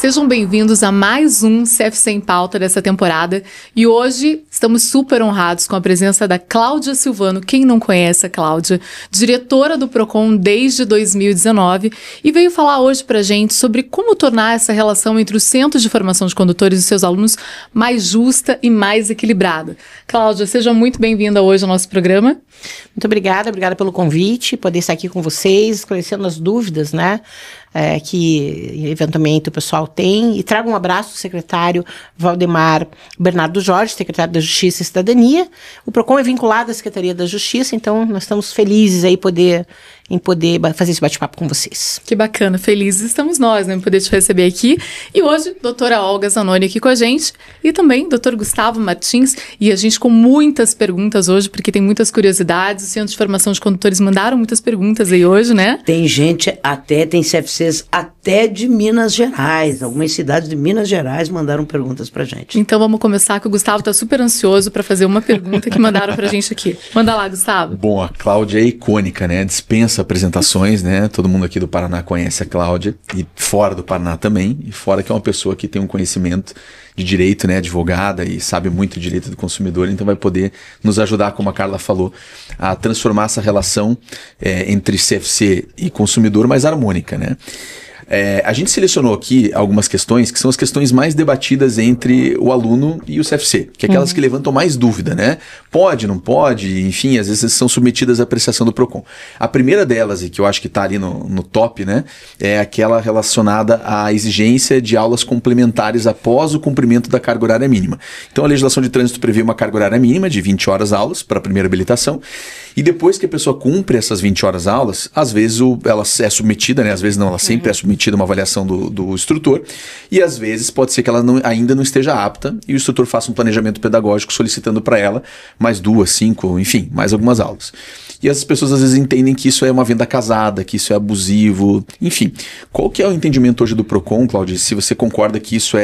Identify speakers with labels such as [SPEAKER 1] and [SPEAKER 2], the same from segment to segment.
[SPEAKER 1] Sejam bem-vindos a mais um CFC em Pauta dessa temporada. E hoje estamos super honrados com a presença da Cláudia Silvano, quem não conhece a Cláudia, diretora do Procon desde 2019, e veio falar hoje pra gente sobre como tornar essa relação entre os centros de formação de condutores e seus alunos mais justa e mais equilibrada. Cláudia, seja muito bem-vinda hoje ao nosso programa.
[SPEAKER 2] Muito obrigada pelo convite, poder estar aqui com vocês, esclarecendo as dúvidas, né? Que eventualmente o pessoal tem, e trago um abraço do secretário Valdemar Bernardo Jorge, secretário da Justiça e Cidadania. O Procon é vinculado à Secretaria da Justiça, então nós estamos felizes aí em poder fazer esse bate-papo com vocês.
[SPEAKER 1] Que bacana, felizes estamos nós, né, em poder te receber aqui. E hoje, doutora Olga Zanoni aqui com a gente, e também doutor Gustavo Martins, e a gente com muitas perguntas hoje, porque tem muitas curiosidades, o Centro de Formação de Condutores mandaram muitas perguntas aí hoje, né?
[SPEAKER 3] Tem gente tem CFCs até de Minas Gerais, algumas cidades de Minas Gerais mandaram perguntas pra gente.
[SPEAKER 1] Então vamos começar, que o Gustavo tá super ansioso para fazer uma pergunta que mandaram pra gente aqui. Manda lá, Gustavo.
[SPEAKER 4] Bom, a Cláudia é icônica, né? Dispensa apresentações, né? Todo mundo aqui do Paraná conhece a Cláudia, e fora do Paraná também, e fora que é uma pessoa que tem um conhecimento de direito, né? Advogada, e sabe muito de direito do consumidor, então vai poder nos ajudar, como a Carla falou, a transformar essa relação entre CFC e consumidor mais harmônica, né? A gente selecionou aqui algumas questões que são as questões mais debatidas entre o aluno e o CFC, que é aquelas que levantam mais dúvida, né? Pode, não pode, enfim, às vezes são submetidas à apreciação do Procon. A primeira delas, e que eu acho que está ali no top, né? É aquela relacionada à exigência de aulas complementares após o cumprimento da carga horária mínima. Então a legislação de trânsito prevê uma carga horária mínima de 20 horas aulas para a primeira habilitação, e depois que a pessoa cumpre essas 20 horas aulas, às vezes ela é submetida, né? Às vezes não, ela sempre é submetida a uma avaliação do instrutor, e às vezes pode ser que ela ainda não esteja apta e o instrutor faça um planejamento pedagógico solicitando para ela mais 2, 5, enfim, mais algumas aulas. E as pessoas às vezes entendem que isso é uma venda casada, que isso é abusivo, enfim. Qual que é o entendimento hoje do Procon, Cláudia? Se você concorda que isso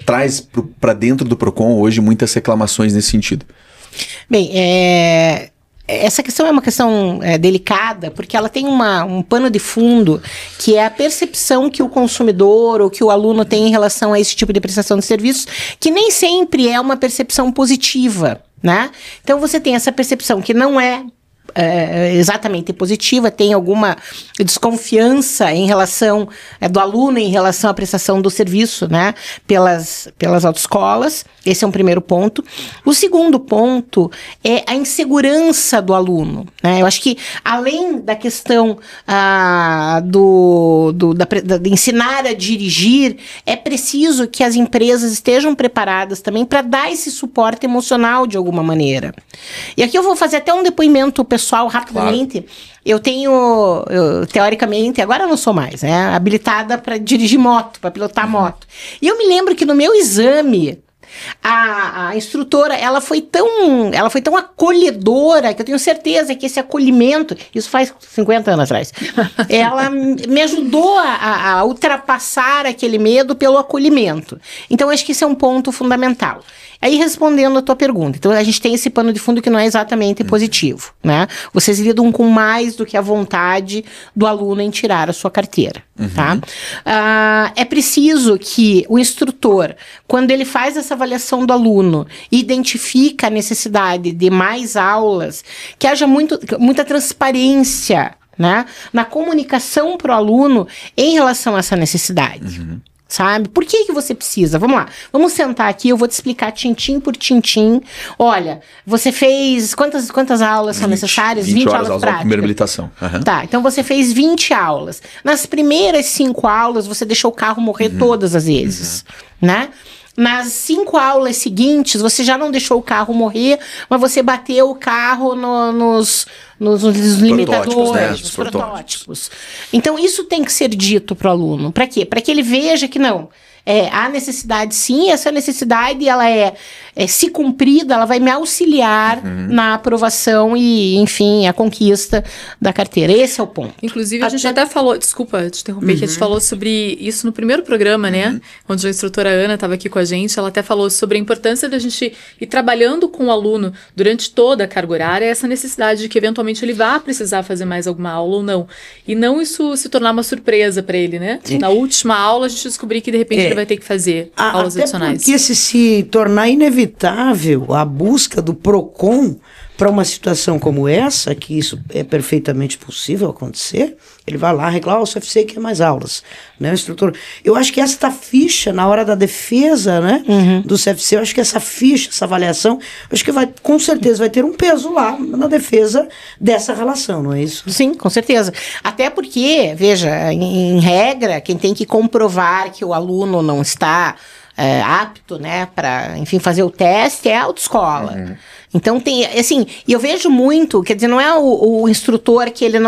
[SPEAKER 4] traz para dentro do Procon hoje muitas reclamações nesse sentido?
[SPEAKER 2] Bem, essa questão é uma questão delicada, porque ela tem um pano de fundo, que é a percepção que o consumidor ou que o aluno tem em relação a esse tipo de prestação de serviços, que nem sempre é uma percepção positiva, né? Então você tem essa percepção que não é exatamente positiva, tem alguma desconfiança em relação do aluno em relação à prestação do serviço, né, pelas autoescolas. Esse é um primeiro ponto. O segundo ponto é a insegurança do aluno, né? Eu acho que além da questão de ensinar a dirigir, é preciso que as empresas estejam preparadas também para dar esse suporte emocional de alguma maneira. E aqui eu vou fazer até um depoimento pessoal rapidamente. Claro. Eu teoricamente, agora eu não sou mais, né, habilitada para dirigir moto, para pilotar moto. E eu me lembro que no meu exame, a instrutora, ela foi tão acolhedora, que eu tenho certeza que esse acolhimento, isso faz 50 anos atrás, ela me ajudou a ultrapassar aquele medo pelo acolhimento. Então, acho que esse é um ponto fundamental. Aí, respondendo a tua pergunta, então a gente tem esse pano de fundo que não é exatamente positivo, né? Vocês lidam com mais do que a vontade do aluno em tirar a sua carteira, tá? É preciso que o instrutor, quando ele faz essa avaliação do aluno, identifica a necessidade de mais aulas, que haja muita transparência, né, na comunicação para o aluno em relação a essa necessidade. Sabe? Por que você precisa? Vamos lá. Vamos sentar aqui, eu vou te explicar tintim por tintim. Olha, você fez... Quantas aulas são necessárias?
[SPEAKER 4] 20 aulas
[SPEAKER 2] práticas.
[SPEAKER 4] Na primeira habilitação.
[SPEAKER 2] Tá, então você fez 20 aulas. Nas primeiras 5 aulas, você deixou o carro morrer todas as vezes, né? Nas 5 aulas seguintes, você já não deixou o carro morrer, mas você bateu o carro nos limitadores,
[SPEAKER 4] né?
[SPEAKER 2] nos protótipos. Então, isso tem que ser dito para o aluno. Para quê? Para que ele veja que não. há necessidade sim, essa necessidade ela se cumprida, ela vai me auxiliar na aprovação e, enfim, a conquista da carteira. Esse é o ponto.
[SPEAKER 1] Inclusive, a gente até falou, desculpa te interromper, que a gente falou sobre isso no primeiro programa, né? Onde a instrutora Ana estava aqui com a gente, ela até falou sobre a importância da gente ir trabalhando com o aluno durante toda a carga horária, essa necessidade de que eventualmente ele vá precisar fazer mais alguma aula ou não. E não isso se tornar uma surpresa para ele, né? Sim. Na última aula, a gente descobrir que de repente ele vai ter que fazer aulas adicionais.
[SPEAKER 3] Porque se tornar inevitável a busca do PROCON para uma situação como essa, que isso é perfeitamente possível acontecer, ele vai lá reclamar, o CFC quer mais aulas, né, o instrutor. Eu acho que esta ficha, na hora da defesa, né, do CFC, eu acho que essa ficha, essa avaliação, eu acho que vai, com certeza, vai ter um peso lá na defesa dessa relação, não é isso?
[SPEAKER 2] Sim, com certeza. Até porque, veja, em regra, quem tem que comprovar que o aluno não está apto, né, para, enfim, fazer o teste é a autoescola. Então tem, assim, e eu vejo muito, quer dizer, não é o instrutor que ele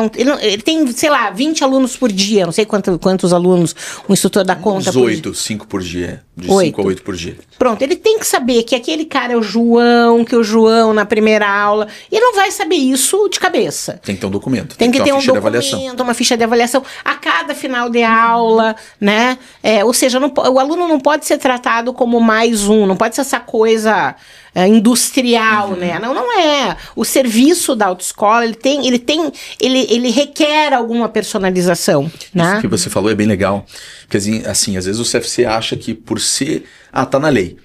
[SPEAKER 2] tem, sei lá, 20 alunos por dia, não sei quantos alunos o instrutor dá conta.
[SPEAKER 4] Uns 8, 5 por dia, de 5 a 8 por dia.
[SPEAKER 2] Pronto, ele tem que saber que aquele cara é o João, que o João na primeira aula, ele não vai saber isso de cabeça.
[SPEAKER 4] Tem que ter um documento.
[SPEAKER 2] Tem que ter um documento, uma ficha de avaliação a cada final de aula, né? Ou seja, o aluno não pode ser tratado como mais um, não pode ser essa coisa industrial, né? Não é. O serviço da autoescola, ele requer alguma personalização, né?
[SPEAKER 4] Isso que você falou é bem legal, porque assim, às vezes o CFC acha que por ser, tá na lei,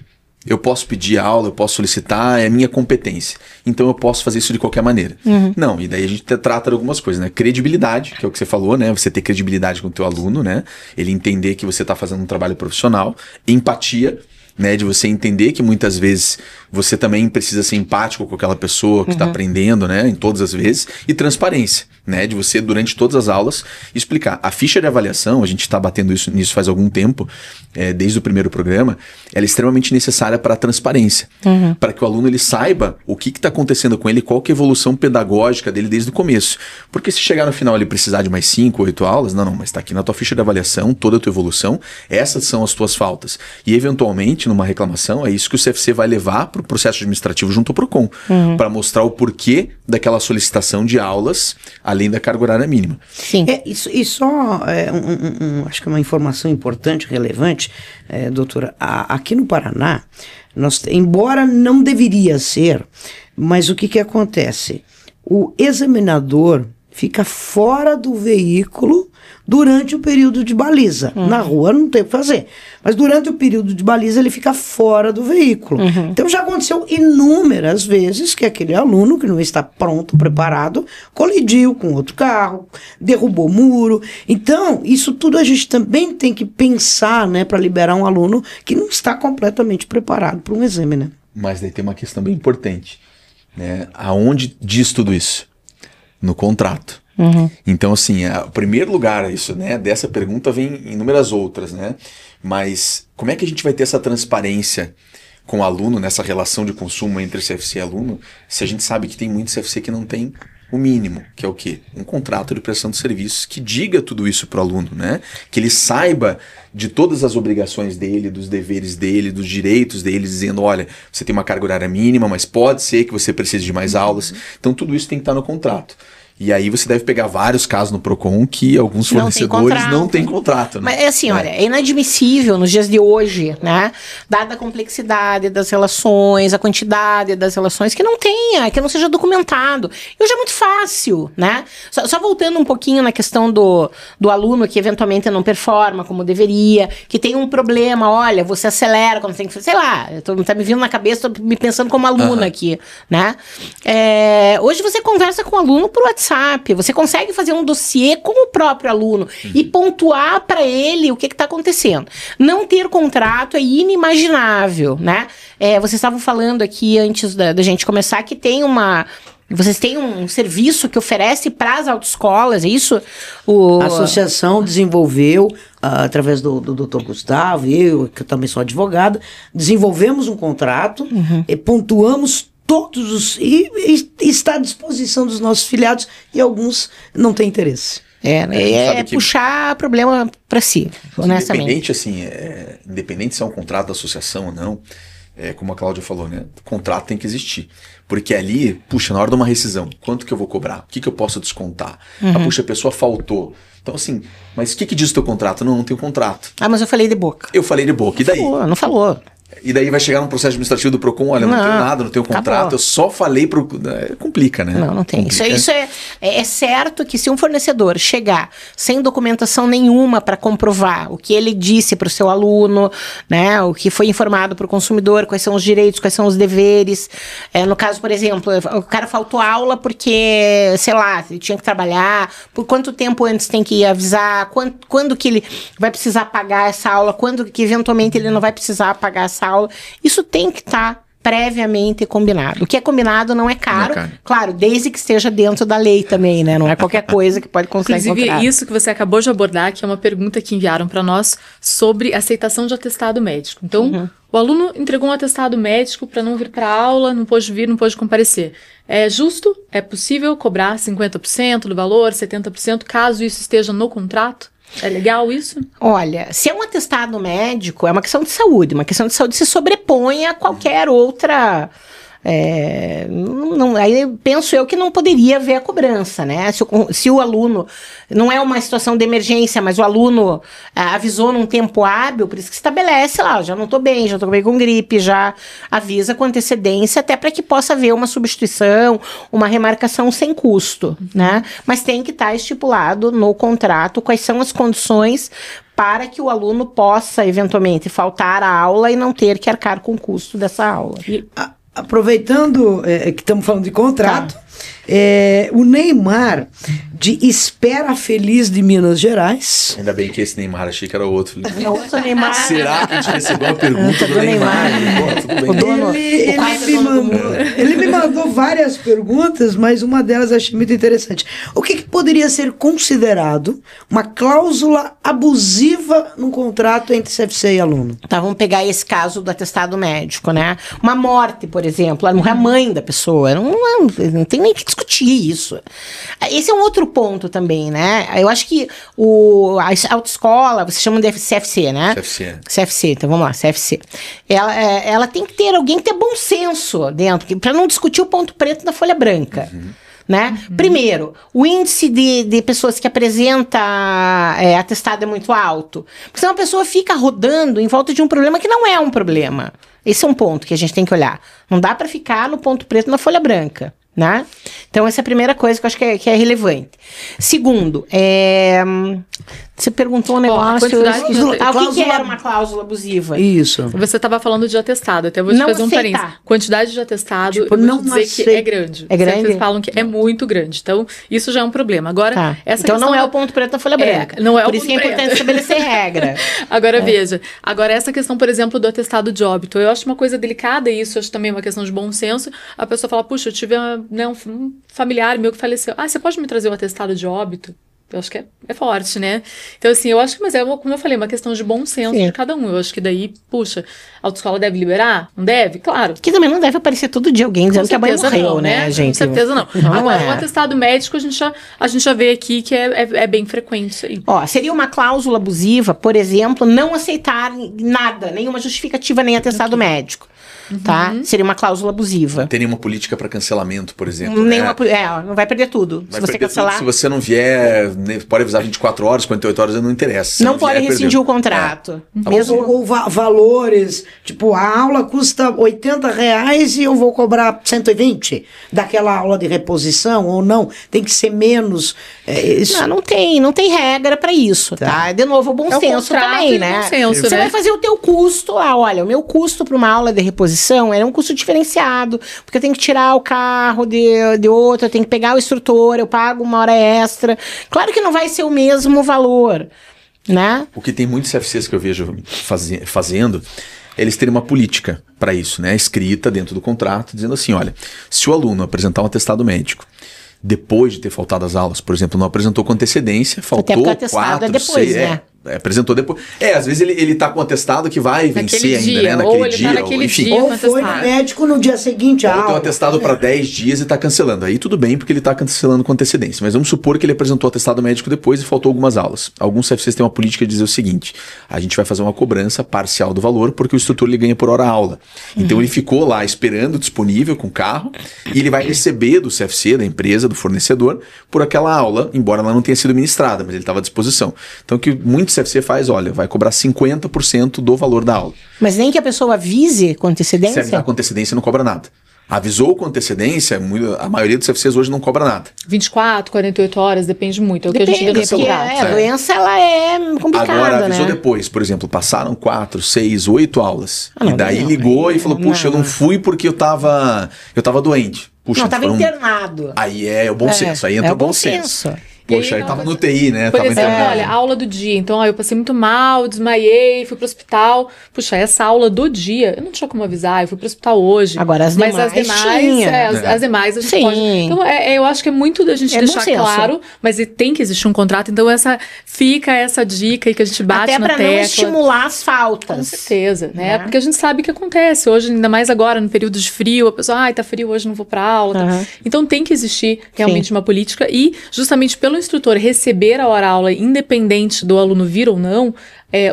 [SPEAKER 4] eu posso pedir aula, eu posso solicitar, é minha competência, então eu posso fazer isso de qualquer maneira. Não, e daí a gente trata de algumas coisas, né? Credibilidade, que é o que você falou, né? Você ter credibilidade com o teu aluno, né? Ele entender que você está fazendo um trabalho profissional, empatia, né, de você entender que muitas vezes você também precisa ser empático com aquela pessoa que está aprendendo, né, em todas as vezes, e transparência, né, de você durante todas as aulas explicar. A ficha de avaliação, a gente está batendo nisso faz algum tempo, desde o primeiro programa, ela é extremamente necessária para a transparência, para que o aluno ele saiba o que está acontecendo com ele, qual que é a evolução pedagógica dele desde o começo. Porque se chegar no final ele precisar de mais 5, 8 aulas, não, mas está aqui na tua ficha de avaliação, toda a tua evolução, essas são as tuas faltas. E eventualmente, numa reclamação, é isso que o CFC vai levar para o processo administrativo junto ao PROCON, para mostrar o porquê daquela solicitação de aulas, além da carga horária mínima.
[SPEAKER 2] Sim.
[SPEAKER 3] Acho que é uma informação importante, relevante, doutora, aqui no Paraná, embora não deveria ser, mas o que acontece? O examinador fica fora do veículo durante o período de baliza. Na rua não tem o que fazer. Mas durante o período de baliza ele fica fora do veículo. Então já aconteceu inúmeras vezes que aquele aluno que não está pronto, preparado, colidiu com outro carro, derrubou muro. Então, isso tudo a gente também tem que pensar, né, para liberar um aluno que não está completamente preparado para um exame, né?
[SPEAKER 4] Mas daí tem uma questão bem importante, né? Aonde diz tudo isso? No contrato. Então, assim, o primeiro lugar isso, né, dessa pergunta vem inúmeras outras, né? Mas como é que a gente vai ter essa transparência com o aluno, nessa relação de consumo entre CFC e aluno, se a gente sabe que tem muito CFC que não tem o mínimo, que é o quê? Um contrato de prestação de serviços que diga tudo isso para o aluno, né? Que ele saiba de todas as obrigações dele, dos deveres dele, dos direitos dele, dizendo, olha, você tem uma carga horária mínima, mas pode ser que você precise de mais aulas. Então tudo isso tem que estar no contrato. E aí você deve pegar vários casos no PROCON que alguns fornecedores não têm contrato. Né?
[SPEAKER 2] Mas assim, olha, é inadmissível nos dias de hoje, né? Dada a complexidade das relações, a quantidade das relações, que não tenha, que não seja documentado. E hoje é muito fácil, né? Só voltando um pouquinho na questão do aluno que eventualmente não performa como deveria, que tem um problema, olha, você acelera quando tem que... Sei lá, tá me vindo na cabeça, tô me pensando como aluna aqui, né? Hoje você conversa com o aluno por WhatsApp. Você consegue fazer um dossiê com o próprio aluno e pontuar para ele o que está acontecendo. Não ter contrato é inimaginável, né? Vocês estavam falando aqui antes da gente começar que vocês têm um serviço que oferece para as autoescolas, é isso?
[SPEAKER 3] A associação desenvolveu, através do Dr. Gustavo, eu, que também sou advogada, desenvolvemos um contrato, e pontuamos todos e está à disposição dos nossos filiados e alguns não têm interesse.
[SPEAKER 2] É puxar problema para si, honestamente.
[SPEAKER 4] Independente, assim, independente se é um contrato da associação ou não, como a Cláudia falou, né? O contrato tem que existir. Porque ali, puxa, na hora de uma rescisão, quanto que eu vou cobrar? O que eu posso descontar? Puxa, a pessoa faltou. Então, assim, mas o que diz o teu contrato? Não tenho contrato.
[SPEAKER 2] Mas eu falei de boca.
[SPEAKER 4] Eu falei de boca. E daí?
[SPEAKER 2] Não falou.
[SPEAKER 4] E daí vai chegar num processo administrativo do PROCON, olha, não tenho nada, não tenho contrato, acabou. Eu só falei pro... Complica, né?
[SPEAKER 2] Não tem. Isso é certo que se um fornecedor chegar sem documentação nenhuma para comprovar o que ele disse para o seu aluno, né, o que foi informado para o consumidor, quais são os direitos, quais são os deveres. No caso, por exemplo, o cara faltou aula porque, sei lá, ele tinha que trabalhar, por quanto tempo antes tem que avisar, quando que ele vai precisar pagar essa aula, quando que eventualmente ele não vai precisar pagar essa aula. Isso tem que estar previamente combinado. O que é combinado não é caro, claro, desde que esteja dentro da lei também, né? Não é qualquer coisa que pode constar.
[SPEAKER 1] Inclusive, isso que você acabou de abordar, que é uma pergunta que enviaram para nós sobre aceitação de atestado médico. Então, o aluno entregou um atestado médico para não vir para aula, não pôde vir, não pôde comparecer. É justo? É possível cobrar 50% do valor, 70%, caso isso esteja no contrato? É legal isso?
[SPEAKER 2] Olha, se é um atestado médico, é uma questão de saúde. Uma questão de saúde se sobrepõe a qualquer outra... aí penso eu que não poderia haver a cobrança, né? Se o aluno, não é uma situação de emergência, mas o aluno avisou num tempo hábil, por isso que estabelece lá, já não estou bem, já estou bem com gripe, já avisa com antecedência, até para que possa haver uma substituição, uma remarcação sem custo, né? Mas tem que estar estipulado no contrato quais são as condições para que o aluno possa, eventualmente, faltar à aula e não ter que arcar com o custo dessa aula.
[SPEAKER 3] Aproveitando que estamos falando de contrato, o Neymar, de Espera Feliz de Minas Gerais.
[SPEAKER 4] Ainda bem que esse Neymar, achei que era outro.
[SPEAKER 2] É outro Neymar.
[SPEAKER 4] Será que a gente recebeu uma pergunta do Neymar?
[SPEAKER 3] Ele me mandou várias perguntas, mas uma delas achei muito interessante. O que poderia ser considerado uma cláusula abusiva num contrato entre CFC e aluno?
[SPEAKER 2] Tá, vamos pegar esse caso do atestado médico, né? Uma morte, por exemplo, a mãe da pessoa, não tem nem que discutir isso. Esse é um outro ponto também, né? Eu acho que a autoescola, vocês chamam de CFC, né? CFC, então vamos lá, CFC. Ela tem que ter alguém que tenha bom senso dentro, para não discutir o ponto preto da folha branca. Né? Primeiro, o índice de pessoas que apresenta atestado é muito alto. Porque senão a pessoa fica rodando em volta de um problema que não é um problema. Esse é um ponto que a gente tem que olhar. Não dá para ficar no ponto preto na folha branca. Né? Então, essa é a primeira coisa que eu acho que é relevante. Segundo, você perguntou um negócio... o que era uma cláusula abusiva?
[SPEAKER 3] Isso.
[SPEAKER 1] Você estava falando de atestado, até vou te fazer um parênteses. Quantidade de atestado, eu vou dizer que é grande.
[SPEAKER 2] É grande?
[SPEAKER 1] Vocês falam que é muito grande. Então, isso já é um problema. Agora, essa
[SPEAKER 2] então não é o ponto preto da folha branca.
[SPEAKER 1] Não é
[SPEAKER 2] por isso que é importante estabelecer regra.
[SPEAKER 1] Agora, veja. Agora, essa questão, por exemplo, do atestado de óbito, eu acho uma coisa delicada, e isso eu acho também uma questão de bom senso. A pessoa fala, puxa, eu tive um familiar meu que faleceu. Você pode me trazer o atestado de óbito? Eu acho que é forte, né? Então, assim, eu acho que, mas como eu falei, uma questão de bom senso de cada um. Eu acho que daí, puxa, a autoescola deve liberar? Não deve? Claro.
[SPEAKER 2] Que também não deve aparecer todo dia alguém dizendo que a mãe morreu, né, gente?
[SPEAKER 1] Com certeza não. Agora, um atestado médico, a gente já vê aqui que é bem frequente isso aí.
[SPEAKER 2] Seria uma cláusula abusiva, por exemplo, não aceitar nada, nenhuma justificativa, nem atestado médico. Tá? Seria uma cláusula abusiva.
[SPEAKER 4] Não tem nenhuma política para cancelamento, por exemplo.
[SPEAKER 2] Não vai perder tudo.
[SPEAKER 4] Se você cancelar. Se você não vier, pode avisar 24 horas, 48 horas, não interessa.
[SPEAKER 2] Não pode rescindir o contrato.
[SPEAKER 3] Ou valores, tipo, a aula custa R$80 e eu vou cobrar 120 daquela aula de reposição, ou não, tem que ser menos.
[SPEAKER 2] Não tem regra para isso, tá? De novo, o bom senso também, né? Você vai fazer o teu custo lá, olha, o meu custo para uma aula de reposição é um custo diferenciado, porque eu tenho que tirar o carro de outro, eu tenho que pegar o instrutor, eu pago uma hora extra. Claro que não vai ser o mesmo valor, né?
[SPEAKER 4] O que tem muitos CFCs que eu vejo fazendo, eles terem uma política para isso, né? Escrita dentro do contrato, dizendo assim, olha, se o aluno apresentar um atestado médico, depois de ter faltado as aulas, por exemplo, não apresentou com antecedência, faltou 4, 6, apresentou depois. Às vezes ele tá com atestado que vai vencer ainda, né?
[SPEAKER 1] Naquele dia, enfim.
[SPEAKER 3] Ou foi no médico no dia seguinte.
[SPEAKER 4] Ou tem um atestado para 10 dias e tá cancelando. Aí tudo bem, porque ele tá cancelando com antecedência. Mas vamos supor que ele apresentou o atestado médico depois e faltou algumas aulas. Alguns CFCs têm uma política de dizer o seguinte: a gente vai fazer uma cobrança parcial do valor, porque o instrutor ele ganha por hora aula. Então ele ficou lá esperando, disponível com o carro, e ele vai receber do CFC, da empresa, do fornecedor, por aquela aula, embora ela não tenha sido ministrada, mas ele estava à disposição. Então o que muitos CFC faz, olha, vai cobrar 50% do valor da aula.
[SPEAKER 2] Mas nem que a pessoa avise com antecedência?
[SPEAKER 4] Se avisar com antecedência, não cobra nada. Avisou com antecedência, a maioria dos CFCs hoje não cobra nada.
[SPEAKER 1] 24, 48 horas, depende muito. É o que a gente
[SPEAKER 2] Depende, porque a doença ela é complicada,
[SPEAKER 4] agora, avisou
[SPEAKER 2] né?
[SPEAKER 4] depois, por exemplo, passaram 4, 6, 8 aulas. E daí ligou e falou, puxa, eu não fui porque eu tava doente. Puxa,
[SPEAKER 2] não, tava internado.
[SPEAKER 4] Aí é o bom senso, aí entra o bom senso. Poxa, aí tava no TI, né?
[SPEAKER 1] Por exemplo, olha, aula do dia. Então, eu passei muito mal, desmaiei, fui pro hospital. Puxa, essa aula do dia, eu não tinha como avisar, eu fui pro hospital hoje.
[SPEAKER 2] Agora, as demais
[SPEAKER 1] as demais a gente pode. Então, eu acho que é muito da gente deixar claro, mas tem que existir um contrato. Então, fica essa dica aí que a gente bate
[SPEAKER 2] até
[SPEAKER 1] na tecla.
[SPEAKER 2] Até pra não estimular as faltas.
[SPEAKER 1] Com certeza, né? Porque a gente sabe o que acontece. Hoje, ainda mais agora, no período de frio, a pessoa, tá frio, hoje não vou pra aula. Então, tem que existir realmente uma política e, justamente pelo instrutor receber a hora-aula, independente do aluno vir ou não,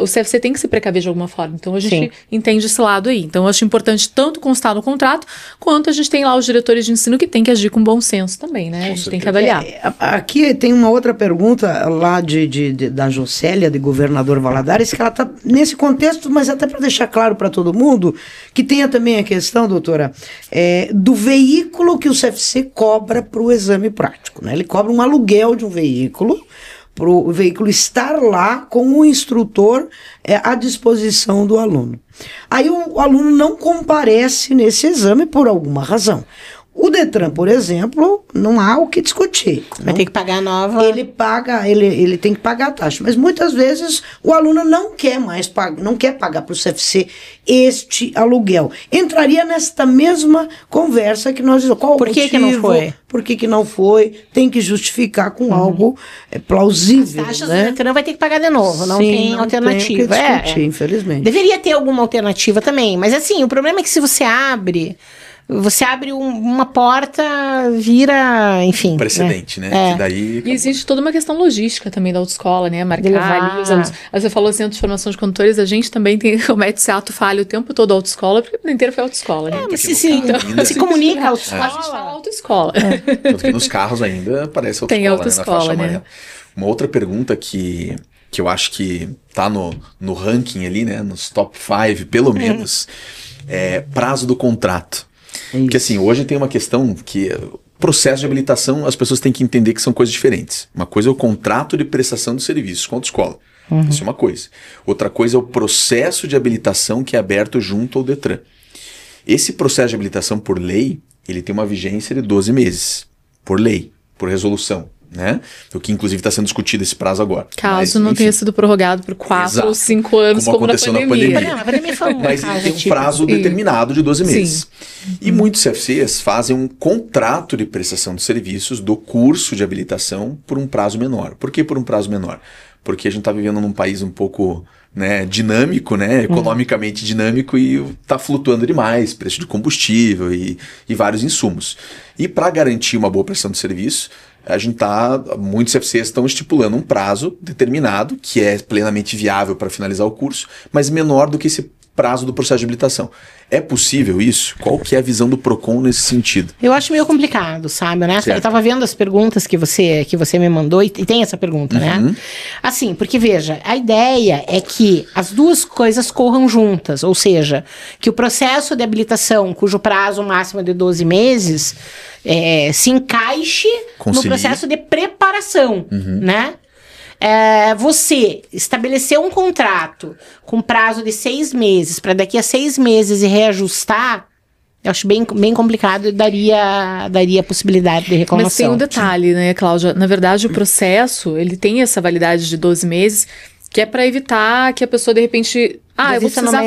[SPEAKER 1] o CFC tem que se precaver de alguma forma. Então, a gente entende esse lado aí. Então, eu acho importante tanto constar no contrato, quanto a gente tem lá os diretores de ensino que tem que agir com bom senso também, né? A gente tem que avaliar.
[SPEAKER 3] Aqui tem uma outra pergunta lá da Jocélia, de Governador Valadares, que ela está nesse contexto, mas até para deixar claro para todo mundo, que tenha também a questão, doutora, do veículo que o CFC cobra para o exame prático, né? Ele cobra um aluguel de um veículo, para o veículo estar lá com o instrutor à disposição do aluno. Aí o aluno não comparece nesse exame por alguma razão. O Detran, por exemplo, não há o que discutir.
[SPEAKER 2] Vai ter que pagar a nova.
[SPEAKER 3] Ele tem que pagar a taxa. Mas muitas vezes o aluno não quer mais pagar, não quer pagar para o CFC este aluguel. Entraria nesta mesma conversa que nós dizemos. Qual
[SPEAKER 2] por que
[SPEAKER 3] motivo,
[SPEAKER 2] que não foi?
[SPEAKER 3] Por que não foi? Tem que justificar com algo plausível.
[SPEAKER 2] As taxas
[SPEAKER 3] né?
[SPEAKER 2] do Detran vai ter que pagar de novo. Não tem alternativa.
[SPEAKER 3] Tem que discutir, infelizmente.
[SPEAKER 2] Deveria ter alguma alternativa também. Mas assim, o problema é que se você abre uma porta, vira, enfim.
[SPEAKER 4] Precedente, né? Que daí...
[SPEAKER 1] E existe toda uma questão logística também da autoescola, né? Marcar ali os alunos. Aí você falou Centro de Formação de Condutores, a gente também comete esse ato falho o tempo todo autoescola, porque o ano inteiro foi autoescola, né?
[SPEAKER 2] Mas se comunica autoescola.
[SPEAKER 1] A gente fala autoescola.
[SPEAKER 4] Tanto que nos carros ainda parece autoescola.
[SPEAKER 1] Tem autoescola,
[SPEAKER 4] né? Uma outra pergunta que eu acho que tá no ranking ali, né? Nos top 5, pelo menos, prazo do contrato. Porque assim, hoje tem uma questão que processo de habilitação, as pessoas têm que entender que são coisas diferentes. Uma coisa é o contrato de prestação de serviços com a autoescola. Isso é uma coisa. Outra coisa é o processo de habilitação que é aberto junto ao Detran. Esse processo de habilitação por lei, ele tem uma vigência de 12 meses. Por lei, por resolução. Né? O que inclusive está sendo discutido esse prazo agora.
[SPEAKER 1] Caso não tenha sido prorrogado por 4 ou 5 anos, como aconteceu na pandemia.
[SPEAKER 4] Mas ele tem um prazo determinado de 12 meses. E muitos CFCs fazem um contrato de prestação de serviços do curso de habilitação por um prazo menor. Por que por um prazo menor? Porque a gente está vivendo num país um pouco dinâmico, economicamente dinâmico, e está flutuando demais, preço de combustível e vários insumos. E para garantir uma boa prestação de serviço, muitos CFCs estão estipulando um prazo determinado, que é plenamente viável para finalizar o curso, mas menor do que esse prazo do processo de habilitação. É possível isso? Qual que é a visão do PROCON nesse sentido?
[SPEAKER 2] Eu acho meio complicado, sabe, né? Eu estava vendo as perguntas que você me mandou e tem essa pergunta, né? Assim, porque veja, a ideia é que as duas coisas corram juntas, ou seja, que o processo de habilitação, cujo prazo máximo é de 12 meses, se encaixe no processo de preparação, né? Você estabeleceu um contrato com prazo de 6 meses para daqui a 6 meses e reajustar, eu acho bem complicado e daria possibilidade de reclamação.
[SPEAKER 1] Mas tem um detalhe, né, Cláudia? Na verdade, o processo, ele tem essa validade de 12 meses, que é para evitar que a pessoa, de repente, Eu vou precisar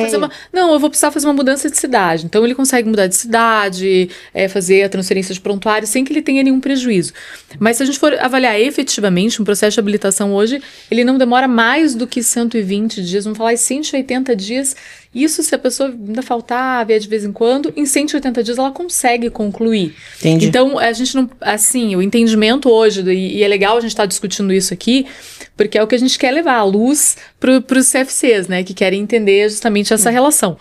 [SPEAKER 1] eu vou precisar fazer uma mudança de cidade. Então, ele consegue mudar de cidade, fazer a transferência de prontuário sem que ele tenha nenhum prejuízo. Mas se a gente for avaliar efetivamente um processo de habilitação hoje, ele não demora mais do que 120 dias, vamos falar em 180 dias. Isso, se a pessoa ainda faltar, vier de vez em quando, em 180 dias ela consegue concluir.
[SPEAKER 2] Entendi.
[SPEAKER 1] Então, a gente não... Assim, o entendimento hoje, e é legal a gente estar discutindo isso aqui, porque é o que a gente quer levar à luz para os CFCs, né? Que querem entender justamente essa relação.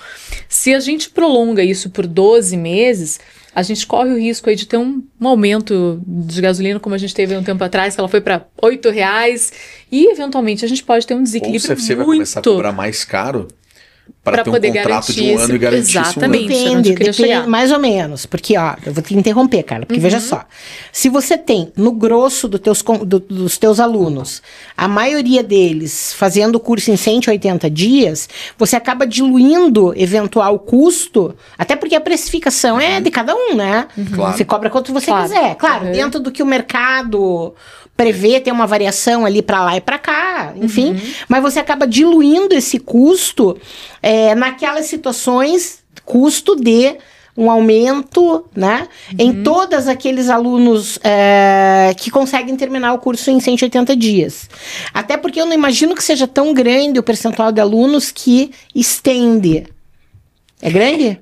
[SPEAKER 1] Se a gente prolonga isso por 12 meses... a gente corre o risco aí de ter um aumento de gasolina, como a gente teve um tempo atrás, que ela foi para R$8, e eventualmente a gente pode ter um desequilíbrio.
[SPEAKER 4] Ou o CFC vai começar a cobrar mais caro para ter um contrato de um ano e garantir
[SPEAKER 1] exatamente,
[SPEAKER 4] isso um ano.
[SPEAKER 2] Depende, mais ou menos. Porque, eu vou te interromper, Carla, porque veja só. Se você tem, no grosso dos teus alunos, a maioria deles fazendo o curso em 180 dias, você acaba diluindo eventual custo, até porque a precificação é de cada um, né?
[SPEAKER 4] Claro.
[SPEAKER 2] Você cobra quanto você quiser. Claro, dentro do que o mercado prevê, tem uma variação ali para lá e para cá, enfim. Mas você acaba diluindo esse custo naquelas situações, custo de um aumento, né, em todos aqueles alunos que conseguem terminar o curso em 180 dias. Até porque eu não imagino que seja tão grande o percentual de alunos que estende. É grande?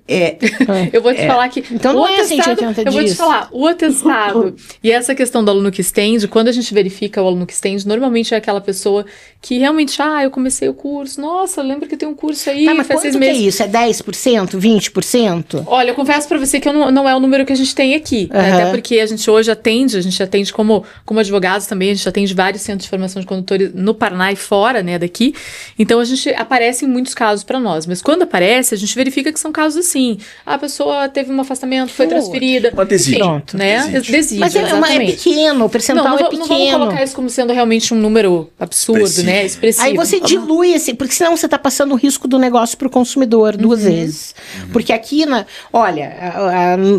[SPEAKER 1] Eu vou te falar que...
[SPEAKER 2] Então não é 180 dias.
[SPEAKER 1] Eu vou te falar, o atestado e essa questão do aluno que estende, quando a gente verifica o aluno que estende, normalmente é aquela pessoa que realmente, eu comecei o curso, nossa, lembro que tem um curso aí,
[SPEAKER 2] mas
[SPEAKER 1] faz
[SPEAKER 2] quanto
[SPEAKER 1] 6 meses.
[SPEAKER 2] Que é isso? É 10%? 20%?
[SPEAKER 1] Olha, eu confesso pra você que não é o número que a gente tem aqui, né? Até porque a gente hoje atende como advogados também, a gente atende vários centros de formação de condutores no Paraná e fora, né, daqui. Então, a gente aparece em muitos casos pra nós, mas quando aparece, a gente verifica que são casos assim. A pessoa teve um afastamento, foi transferida.
[SPEAKER 4] Uma desiste.
[SPEAKER 1] Pronto, né? Desiste,
[SPEAKER 2] mas é pequeno, o percentual é pequeno.
[SPEAKER 1] Não vamos colocar isso como sendo realmente um número absurdo,
[SPEAKER 4] expressivo,
[SPEAKER 1] né? Expressivo.
[SPEAKER 2] Aí você dilui porque senão você está passando o risco do negócio para o consumidor duas vezes. Porque aqui,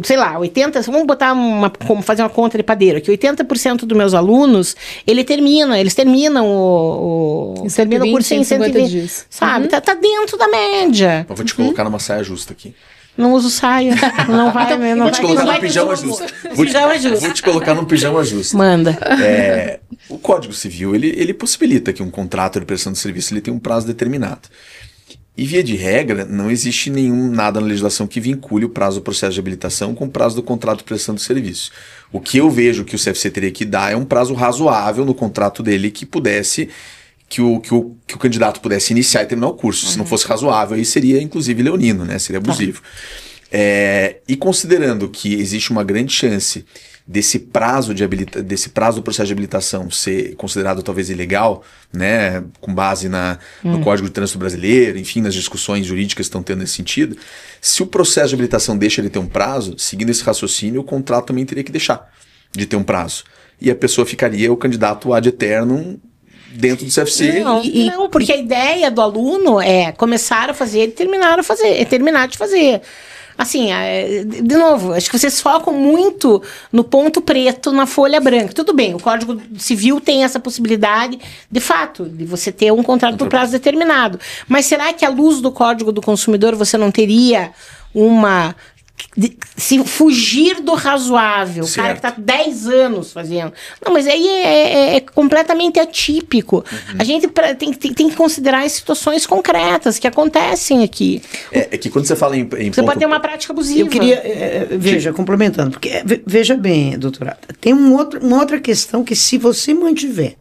[SPEAKER 2] sei lá, 80%, vamos botar fazer uma conta de padeiro, que 80% dos meus alunos, eles terminam o curso em 120 dias. Sabe? Tá dentro da média.
[SPEAKER 4] Eu vou te colocar numa saia justa aqui.
[SPEAKER 2] Não uso saia. Não vai mesmo.
[SPEAKER 4] Vou te colocar num pijama justo. Vou te colocar num pijama justo.
[SPEAKER 2] Manda.
[SPEAKER 4] O Código Civil, ele possibilita que um contrato de prestação de serviço ele tenha um prazo determinado. E, via de regra, não existe nada na legislação que vincule o prazo do processo de habilitação com o prazo do contrato de prestação de serviço. O que eu vejo que o CFC teria que dar é um prazo razoável no contrato dele que pudesse... Que o candidato pudesse iniciar e terminar o curso. Se não fosse razoável, aí seria, inclusive, leonino, né? Seria abusivo. E considerando que existe uma grande chance desse prazo do processo de habilitação ser considerado talvez ilegal, né? Com base no Código de Trânsito Brasileiro, enfim, nas discussões jurídicas que estão tendo nesse sentido, se o processo de habilitação deixa de ter um prazo, seguindo esse raciocínio, o contrato também teria que deixar de ter um prazo. E a pessoa ficaria, o candidato ad eternum, dentro do CFC.
[SPEAKER 2] Não, porque a ideia do aluno é começar a fazer e terminar de fazer. Assim, de novo, acho que vocês focam muito no ponto preto na folha branca. Tudo bem, o Código Civil tem essa possibilidade, de fato, de você ter um contrato por prazo determinado. Mas será que à luz do Código do Consumidor você não teria se fugir do razoável, o cara que está 10 anos fazendo. Não, mas aí é completamente atípico. A gente tem que considerar as situações concretas que acontecem aqui.
[SPEAKER 4] É que quando você fala em
[SPEAKER 2] você pode ter uma prática abusiva.
[SPEAKER 3] Eu queria, complementando, porque, veja bem, doutora, tem uma outra questão que se você mantiver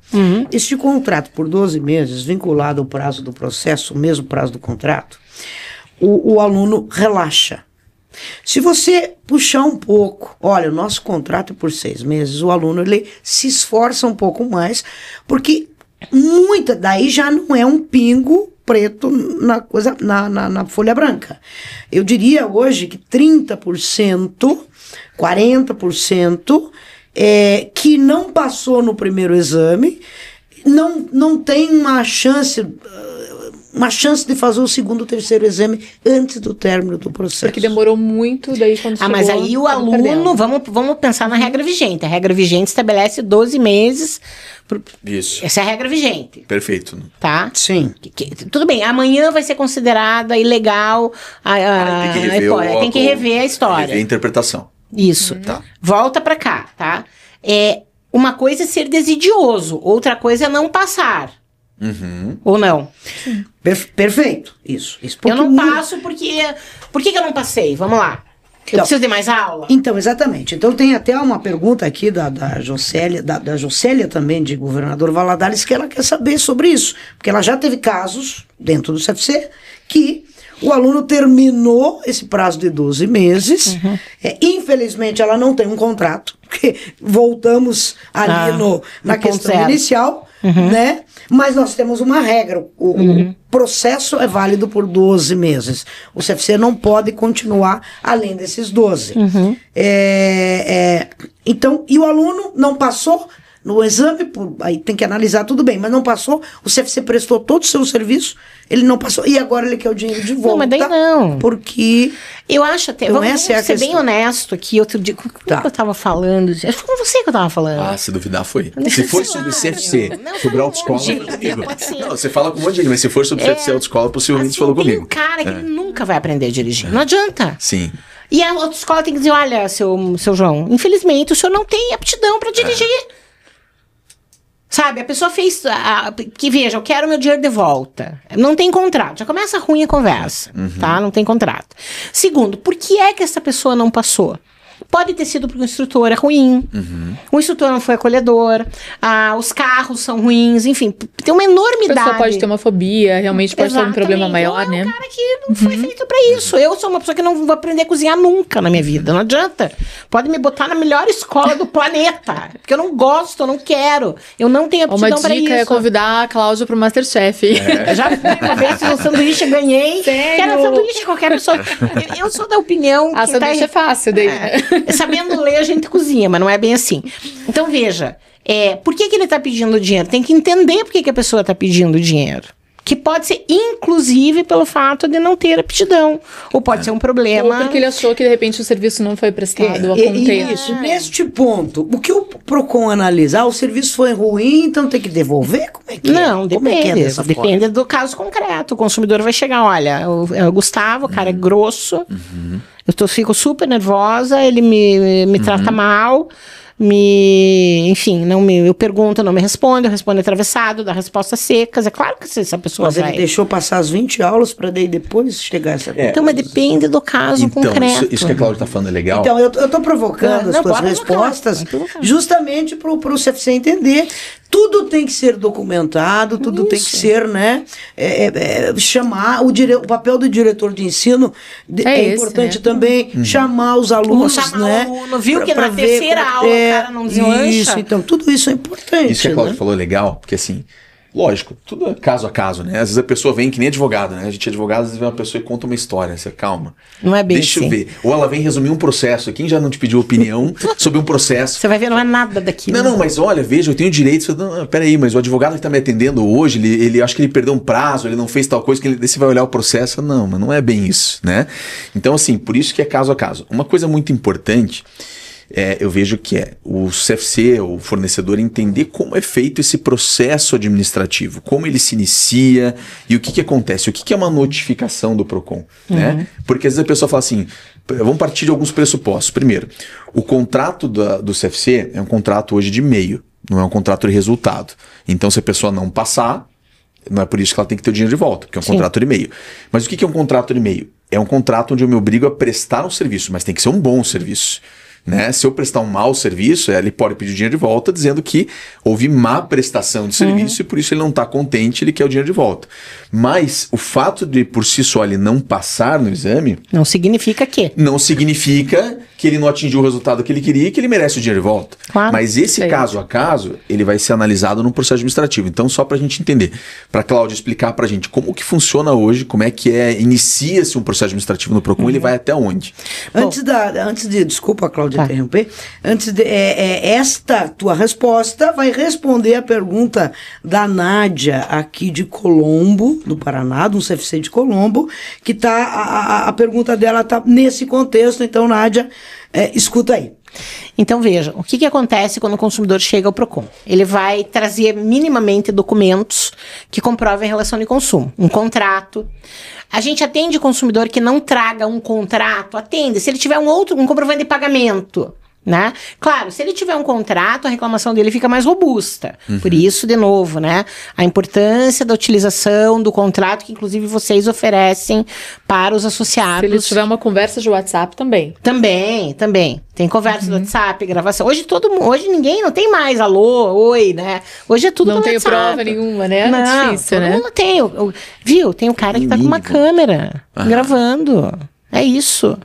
[SPEAKER 3] este contrato por 12 meses, vinculado ao prazo do processo, o mesmo prazo do contrato, o aluno relaxa. Se você puxar um pouco, olha, o nosso contrato é por 6 meses, o aluno ele se esforça um pouco mais, porque daí já não é um pingo preto na folha branca. Eu diria hoje que 30%, 40% que não passou no primeiro exame, não tem uma chance uma chance de fazer o segundo ou terceiro exame antes do término do processo.
[SPEAKER 1] Porque demorou muito, daí quando chegou...
[SPEAKER 2] Mas aí o aluno, vamos pensar na regra vigente. A regra vigente estabelece 12 meses.
[SPEAKER 4] Isso.
[SPEAKER 2] Essa é a regra vigente.
[SPEAKER 4] Perfeito.
[SPEAKER 2] Tá?
[SPEAKER 3] Sim.
[SPEAKER 2] Tudo bem, amanhã vai ser considerada ilegal tem que rever a história.
[SPEAKER 4] Rever a interpretação.
[SPEAKER 2] Isso.
[SPEAKER 4] Tá.
[SPEAKER 2] Volta pra cá, tá? Uma coisa é ser desidioso, outra coisa é não passar. Ou não?
[SPEAKER 3] Perfeito. Isso.
[SPEAKER 2] Eu não passo porque... Por que eu não passei? Vamos lá. Eu preciso de mais aula?
[SPEAKER 3] Então, exatamente. Então tem até uma pergunta aqui da Jocélia, da Jocélia também, de Governador Valadares, que ela quer saber sobre isso. Porque ela já teve casos dentro do CFC que o aluno terminou esse prazo de 12 meses. Infelizmente, ela não tem um contrato, porque voltamos ali na questão inicial, né? Mas nós temos uma regra. O processo é válido por 12 meses. O CFC não pode continuar além desses 12. Então, e o aluno não passou no exame, aí tem que analisar tudo bem, mas não passou, o CFC prestou todo o seu serviço, ele não passou, e agora ele quer o dinheiro de volta.
[SPEAKER 2] Não, mas daí não.
[SPEAKER 3] Porque...
[SPEAKER 2] Eu acho até, vamos ser bem honesto aqui, outro dia, como que eu tava falando? Acho que foi com você que eu tava falando.
[SPEAKER 4] Se duvidar, foi. Se for sobre CFC, sobre autoescola, foi comigo. Não, você fala com um monte de gente, mas se for sobre CFC, autoescola, possivelmente você falou comigo.
[SPEAKER 2] Tem um cara que ele nunca vai aprender a dirigir, não adianta.
[SPEAKER 4] Sim.
[SPEAKER 2] E a autoescola tem que dizer, olha, seu João, infelizmente o senhor não tem aptidão pra dirigir. Sabe, a pessoa fez... que veja, eu quero meu dinheiro de volta. Não tem contrato. Já começa ruim a conversa, tá? Não tem contrato. Segundo, por que é que essa pessoa não passou? Pode ter sido porque o instrutor é ruim, o instrutor não foi acolhedor, os carros são ruins, enfim, tem uma enormidade.
[SPEAKER 1] A pessoa pode ter uma fobia, realmente pode ter um problema maior, né?
[SPEAKER 2] É um cara que não foi feito pra isso. Eu sou uma pessoa que não vou aprender a cozinhar nunca na minha vida, não adianta. Pode me botar na melhor escola do planeta, porque eu não gosto, eu não quero, eu não tenho aptidão pra isso.
[SPEAKER 1] Uma dica é convidar a Cláudia pro Masterchef.
[SPEAKER 2] Eu já fui uma vez, fiz um sanduíche, ganhei.
[SPEAKER 1] Sério?
[SPEAKER 2] Era sanduíche de qualquer pessoa. Eu sou da opinião que
[SPEAKER 1] sanduíche é fácil, daí.
[SPEAKER 2] Sabendo ler, a gente cozinha, mas não é bem assim. Então, veja, por que ele está pedindo dinheiro? Tem que entender por que a pessoa está pedindo dinheiro. Que pode ser, inclusive, pelo fato de não ter aptidão. Ou pode ser um problema...
[SPEAKER 1] Ou porque ele achou que, de repente, o serviço não foi prestado a contento.
[SPEAKER 3] Isso, neste ponto, o que o PROCON analisa? O serviço foi ruim, então tem que devolver? Como é que
[SPEAKER 2] não,
[SPEAKER 3] Como
[SPEAKER 2] depende.
[SPEAKER 3] é que é dessa
[SPEAKER 2] Depende
[SPEAKER 3] forma?
[SPEAKER 2] do caso concreto. O consumidor vai chegar, olha, o Gustavo, o cara é grosso, eu fico super nervosa, ele me trata mal... eu pergunto, não me responde, eu respondo atravessado, dá respostas secas. É claro que essa pessoa
[SPEAKER 3] Mas ele deixou passar as 20 aulas para daí depois chegar a essa
[SPEAKER 2] Então, mas depende do caso concreto.
[SPEAKER 4] Isso que a Cláudia tá falando é legal.
[SPEAKER 3] Então, eu tô provocando as suas respostas justamente pro CFC entender. Tudo tem que ser documentado, tudo tem que ser, né? Chamar o papel do diretor de ensino é importante também, chamar os alunos, né?
[SPEAKER 2] O aluno, viu que na terceira aula o cara não deslancha.
[SPEAKER 3] Isso, então tudo isso é importante.
[SPEAKER 4] Isso que a Cláudia falou é legal, porque assim, lógico, tudo é caso a caso, né? Às vezes a pessoa vem que nem advogado, né? A gente é advogado, às vezes vem uma pessoa e conta uma história, você calma.
[SPEAKER 2] Não é bem
[SPEAKER 4] Deixa
[SPEAKER 2] assim.
[SPEAKER 4] eu ver. Ou ela vem resumir um processo. Quem já não te pediu opinião sobre um processo?
[SPEAKER 2] Você vai ver, não é nada daquilo.
[SPEAKER 4] Não, mas olha, veja, eu tenho direito. Não, peraí, mas o advogado que está me atendendo hoje, ele acho que ele perdeu um prazo, ele não fez tal coisa, daí você vai olhar o processo. Não, mas não é bem isso, né? Então, assim, por isso que é caso a caso. Uma coisa muito importante, eu vejo que o CFC, o fornecedor, entender como é feito esse processo administrativo, como ele se inicia e o que acontece, o que é uma notificação do PROCON, né? Porque às vezes a pessoa fala assim, vamos partir de alguns pressupostos. Primeiro, o contrato do CFC é um contrato hoje de meio, não é um contrato de resultado. Então, se a pessoa não passar, não é por isso que ela tem que ter o dinheiro de volta, porque é um contrato de meio. Mas o que é um contrato de meio? É um contrato onde eu me obrigo a prestar um serviço, mas tem que ser um bom serviço. Né? Se eu prestar um mau serviço, ele pode pedir o dinheiro de volta dizendo que houve má prestação de serviço e por isso ele não está contente, ele quer o dinheiro de volta. Mas o fato de por si só ele não passar no exame...
[SPEAKER 2] Não significa que?
[SPEAKER 4] Não significa que ele não atingiu o resultado que ele queria e que ele merece o dinheiro de volta.
[SPEAKER 2] Claro.
[SPEAKER 4] Mas esse caso a caso, ele vai ser analisado no processo administrativo. Então, só para a gente entender, para a Cláudia explicar para a gente como que funciona hoje, como é que inicia-se um processo administrativo no PROCON, ele vai até onde?
[SPEAKER 3] Desculpa, Cláudia, pode interromper? Antes de, esta tua resposta vai responder a pergunta da Nádia, aqui de Colombo, do Paraná, do CFC de Colombo, que tá, a pergunta dela está nesse contexto. Então, Nádia, escuta aí.
[SPEAKER 2] Então, veja, o que acontece quando o consumidor chega ao PROCON? Ele vai trazer minimamente documentos que comprovem a relação de consumo. Um contrato. A gente atende consumidor que não traga um contrato, atende. Se ele tiver um comprovante de pagamento, né? Claro, se ele tiver um contrato, a reclamação dele fica mais robusta. Por isso, de novo, né? A importância da utilização do contrato que, inclusive, vocês oferecem para os associados.
[SPEAKER 1] Se ele tiver uma conversa de WhatsApp também.
[SPEAKER 2] Também. Tem conversa do WhatsApp, gravação. Hoje ninguém, não tem mais alô, oi, né? Hoje é tudo
[SPEAKER 1] não
[SPEAKER 2] no
[SPEAKER 1] tenho
[SPEAKER 2] WhatsApp.
[SPEAKER 1] prova nenhuma, né?
[SPEAKER 2] Não,
[SPEAKER 1] É difícil,
[SPEAKER 2] todo
[SPEAKER 1] né?
[SPEAKER 2] mundo tem. Viu? Tem um cara que tá com uma câmera gravando. É isso.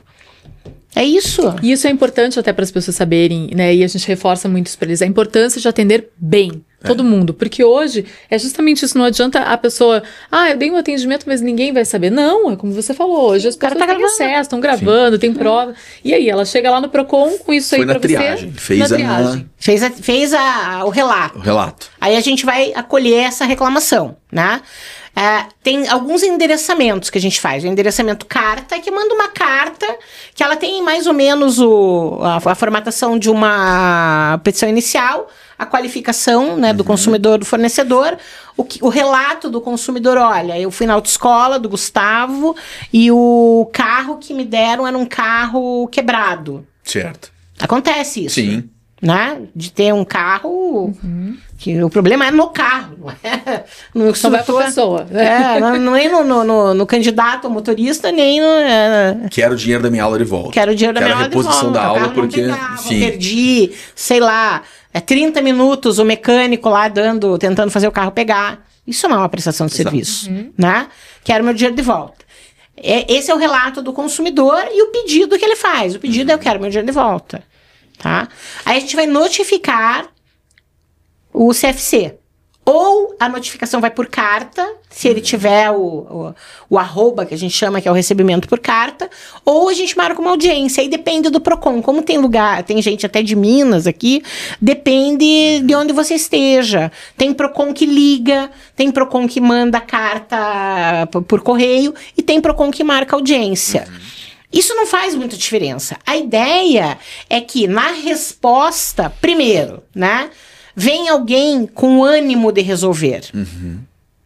[SPEAKER 2] É isso.
[SPEAKER 1] E isso é importante até para as pessoas saberem, né? E a gente reforça muito isso para eles. A importância de atender bem todo mundo. Porque hoje é justamente isso. Não adianta a pessoa... eu dei um atendimento, mas ninguém vai saber. Não, é como você falou. Hoje as pessoas têm acesso, estão gravando, tem prova. E aí, ela chega lá no PROCON com isso aí para você.
[SPEAKER 4] Fez na triagem.
[SPEAKER 2] Fez o relato.
[SPEAKER 4] O relato.
[SPEAKER 2] Aí a gente vai acolher essa reclamação, né? Tem alguns endereçamentos que a gente faz. O endereçamento carta, que manda uma carta que ela tem mais ou menos a formatação de uma petição inicial, a qualificação, né, do consumidor, do fornecedor, o relato do consumidor. Olha, eu fui na autoescola do Gustavo e o carro que me deram era um carro quebrado.
[SPEAKER 4] Certo.
[SPEAKER 2] Acontece isso.
[SPEAKER 4] Sim.
[SPEAKER 2] Né? De ter um carro que o problema é no carro, não é no
[SPEAKER 1] Não vai pra pessoa.
[SPEAKER 2] não é no candidato ao motorista, nem no...
[SPEAKER 4] Quero o dinheiro da minha aula de volta.
[SPEAKER 2] Quero o dinheiro da minha aula de volta.
[SPEAKER 4] Quero a reposição da aula, porque...
[SPEAKER 2] Enfim. Perdi, sei lá, 30 minutos o mecânico lá tentando fazer o carro pegar. Isso não é uma prestação de serviço, né? Quero meu dinheiro de volta. Esse é o relato do consumidor e o pedido que ele faz. O pedido é: eu quero meu dinheiro de volta. Tá? Aí a gente vai notificar o CFC. Ou a notificação vai por carta, se ele tiver o arroba, que a gente chama, que é o recebimento por carta, ou a gente marca uma audiência. Aí depende do PROCON. Como tem gente até de Minas aqui, depende de onde você esteja. Tem PROCON que liga, tem PROCON que manda carta por correio, e tem PROCON que marca audiência. Isso não faz muita diferença. A ideia é que na resposta, primeiro, né, vem alguém com ânimo de resolver.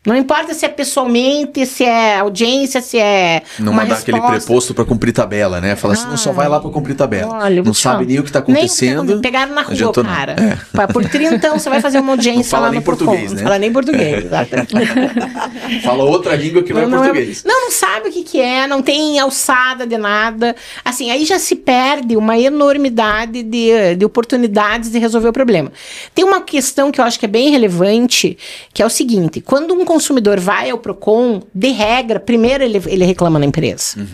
[SPEAKER 2] Não importa se é pessoalmente, se é audiência, se é
[SPEAKER 4] não
[SPEAKER 2] uma
[SPEAKER 4] mandar
[SPEAKER 2] resposta.
[SPEAKER 4] aquele preposto para cumprir tabela, né? Falar assim, não, só vai lá para cumprir tabela.
[SPEAKER 2] Olha,
[SPEAKER 4] não sabe nem o que tá acontecendo.
[SPEAKER 2] Pegaram na rua o cara.
[SPEAKER 4] É.
[SPEAKER 2] Por 30 você vai fazer uma audiência.
[SPEAKER 4] Não fala
[SPEAKER 2] lá
[SPEAKER 4] nem
[SPEAKER 2] no
[SPEAKER 4] português,
[SPEAKER 2] PROCON.
[SPEAKER 4] né?
[SPEAKER 2] Não fala nem português, exatamente.
[SPEAKER 4] Fala outra língua que não é português.
[SPEAKER 2] Não sabe o que é, não tem alçada de nada. Assim, aí já se perde uma enormidade de oportunidades de resolver o problema. Tem uma questão que eu acho que é bem relevante, que é o seguinte: quando um consumidor vai ao PROCON, de regra, primeiro ele reclama na empresa.